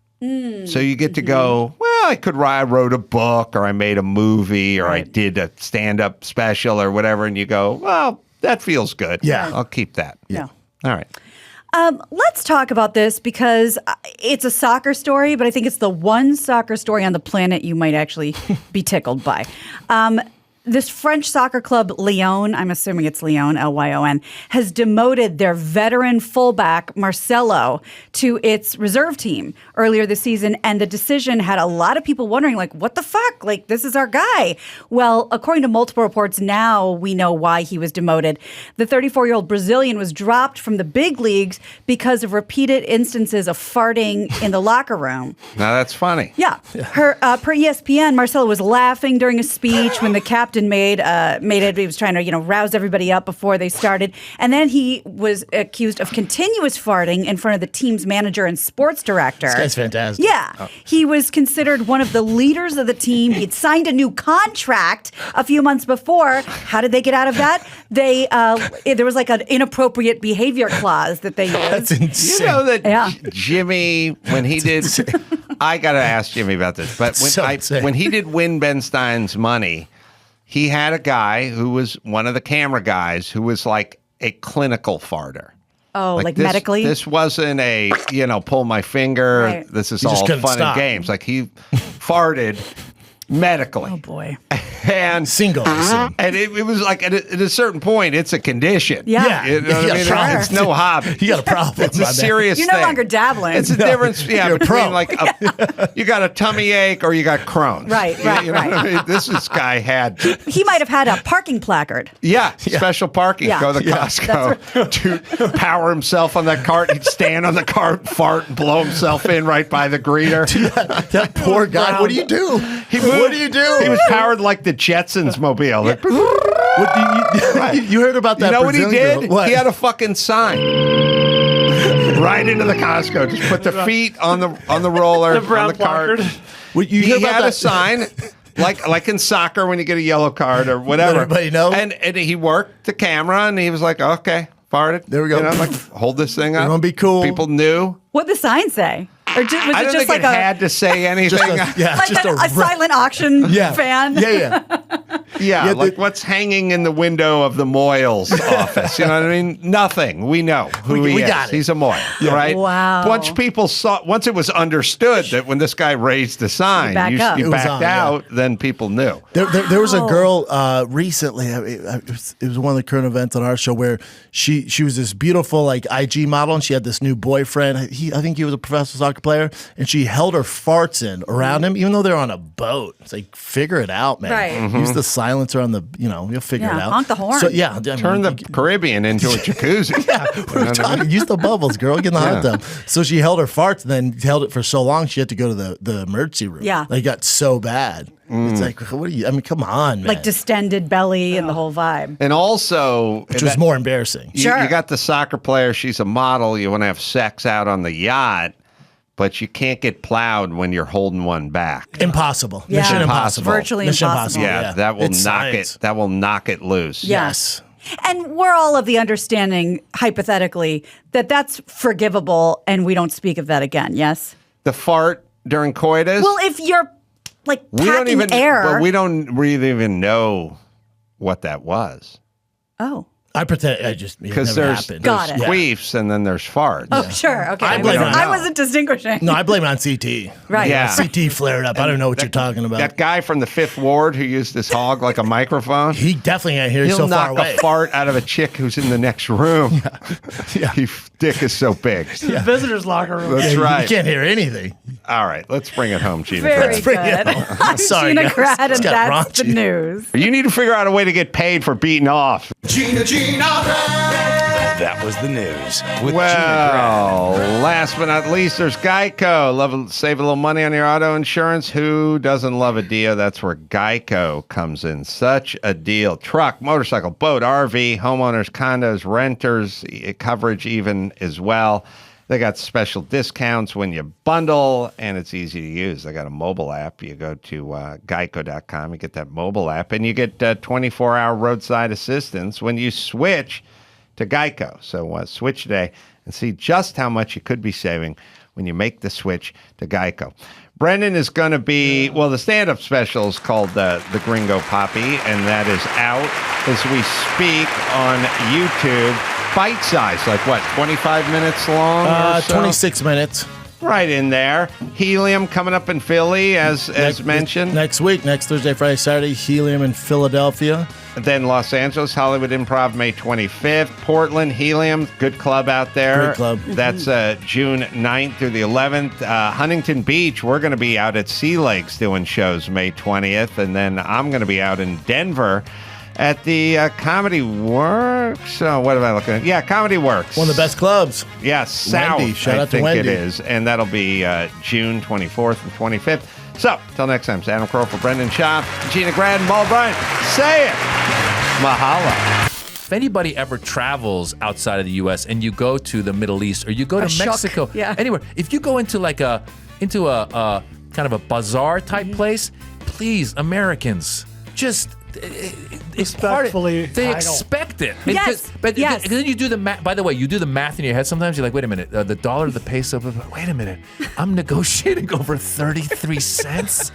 So you get to go, well, I wrote a book, or I made a movie, or I did a stand-up special or whatever, and you go, well, that feels good. Yeah. I'll keep that. Yeah. All right. Let's talk about this because it's a soccer story, but I think it's the one soccer story on the planet you might actually be tickled by. This French soccer club, Lyon, I'm assuming it's Lyon, Lyon, has demoted their veteran fullback, Marcelo, to its reserve team earlier this season. And the decision had a lot of people wondering, like, what the fuck? Like, this is our guy. Well, according to multiple reports, now we know why he was demoted. The 34-year-old Brazilian was dropped from the big leagues because of repeated instances of farting in the locker room. Now that's funny. Yeah. Per ESPN, Marcelo was laughing during a speech when the captain Austin made it. He was trying to, rouse everybody up before they started. And then he was accused of continuous farting in front of the team's manager and sports director. This guy's fantastic. Yeah. He was considered one of the leaders of the team. He'd signed a new contract a few months before. How did they get out of that? There was like an inappropriate behavior clause that they used. That's insane. You know that Jimmy, when he did, I got to ask Jimmy about this, but when he did Win Ben Stein's Money, he had a guy who was one of the camera guys who was like a clinical farter. Oh, like medically? This wasn't a, pull my finger. Right. This is You just all couldn't fun stop. and games. Like he farted medically. Oh, boy. And single. And it was like at a certain point, it's a condition. Yeah. You know what I mean? Sure. It's no hobby. You got a problem. It's a serious You're thing. no longer dabbling. It's a difference, You're a between pro. like you got a tummy ache or you got Crohn's. Right. You know what I mean? This guy had. He might have had a parking placard. Special parking. Yeah. Go to Costco to power himself on that cart. He'd stand on the cart, fart, and blow himself in right by the greeter. That poor guy. What do you do? What do you do? He was powered like the Jetsons mobile. Like, you heard about that? You know what he Brazilian did? girl? What? He had a fucking sign right into the Costco. Just put the feet on the roller, The brown on the cart. placard. You He hear about had a that? sign, like in soccer when you get a yellow card or whatever. Let everybody know. And he worked the camera, and he was like, "Okay, farted. There we go. Like hold this thing up. We're gonna be cool." People knew. What'd the sign say? Or was I it don't just think like it had to say anything. a silent auction fan? Yeah, like what's hanging in the window of the Moyles office. You know what I mean? Nothing. We know who he is. got it. He's a Moyle, right? Wow. Once it was understood that when this guy raised the sign, back up. you It was backed on, yeah. out, then people knew. There was a girl recently. It was one of the current events on our show where she was this beautiful like IG model, and she had this new boyfriend. I think he was a professional soccer player, and she held her farts in around him, even though they're on a boat. It's like figure it out, man. Right. Use the silencer on the. You'll figure it out. honk the horn. So yeah, I mean, Turn the Caribbean into a jacuzzi. we're talking. Use the bubbles, girl. Get in the hot tub. So she held her farts, and then held it for so long she had to go to the emergency room. Yeah. Like, it got so bad. It's like, what are you? I mean, come on, man. Like distended belly and the whole vibe. And also, Which was more embarrassing. You got the soccer player. She's a model. You want to have sex out on the yacht, but you can't get plowed when you're holding one back. Impossible. Yeah. Mission impossible. Virtually Mission impossible. Yeah, that will It's knock science. it. That will knock it loose. Yes. And we're all of the understanding, hypothetically, that that's forgivable and we don't speak of that again, yes? The fart during coitus. Well, if you're like packing air. But we don't really even know what that was. Oh. I pretend it just Because never there's happened. Got it. queefs and then there's farts. Oh, sure. Okay. I blame it on- I wasn't distinguishing. No, I blame it on CT. Right. Yeah. CT flared up. I don't know what you're talking about. That guy from the Fifth Ward who used his hog like a microphone. He definitely ain't here. He's He'll so far knock away. a fart out of a chick who's in the next room. Yeah. His dick is so big. The visitors' locker room. That's You right. can't hear anything. All right, let's bring it home, Gina. Very Grad. good. bring it home. I'm Sorry, Gina guys. Grad, It's and got that's the raunchy. news. You need to figure out a way to get paid for beating off. Gina. That was the news with Gina Grad. Well, last but not least, there's Geico. Save a little money on your auto insurance. Who doesn't love a deal? That's where Geico comes in. Such a deal. Truck, motorcycle, boat, RV, homeowners, condos, renters, coverage even as well. They got special discounts when you bundle, and it's easy to use. They got a mobile app. You go to geico.com, you get that mobile app, and you get 24-hour roadside assistance when you switch to Geico. So switch today and see just how much you could be saving when you make the switch to Geico. Brendan is going to be, well, the stand-up special is called the Gringo Papi, and that is out as we speak on YouTube. Bite size, like what, 25 minutes long or so? 26 minutes. Right in there. Helium coming up in Philly, as mentioned. Next week, next Thursday, Friday, Saturday, Helium in Philadelphia. Then Los Angeles, Hollywood Improv, May 25th. Portland, Helium, good club out there. Great club. That's June 9th through the 11th. Huntington Beach, we're going to be out at Sea Lakes doing shows May 20th. And then I'm going to be out in Denver at the Comedy Works. What am I looking at? Yeah, Comedy Works. One of the best clubs. Yeah, South, Wendy. Shout I out to think Wendy. it is. And that'll be June 24th and 25th. So, till next time, it's Adam Crow for Brendan Schaub, Gina Grad, and Paul Bryant. Say it. Mahalo. If anybody ever travels outside of the U.S. and you go to the Middle East or you go to Mexico, anywhere, if you go into a kind of a bazaar type place, please, Americans, just respectfully, they expect it. Yes. But then you do the math. By the way, you do the math in your head. Sometimes you're like, wait a minute, the dollar, the peso. Wait a minute, I'm negotiating over 33 cents.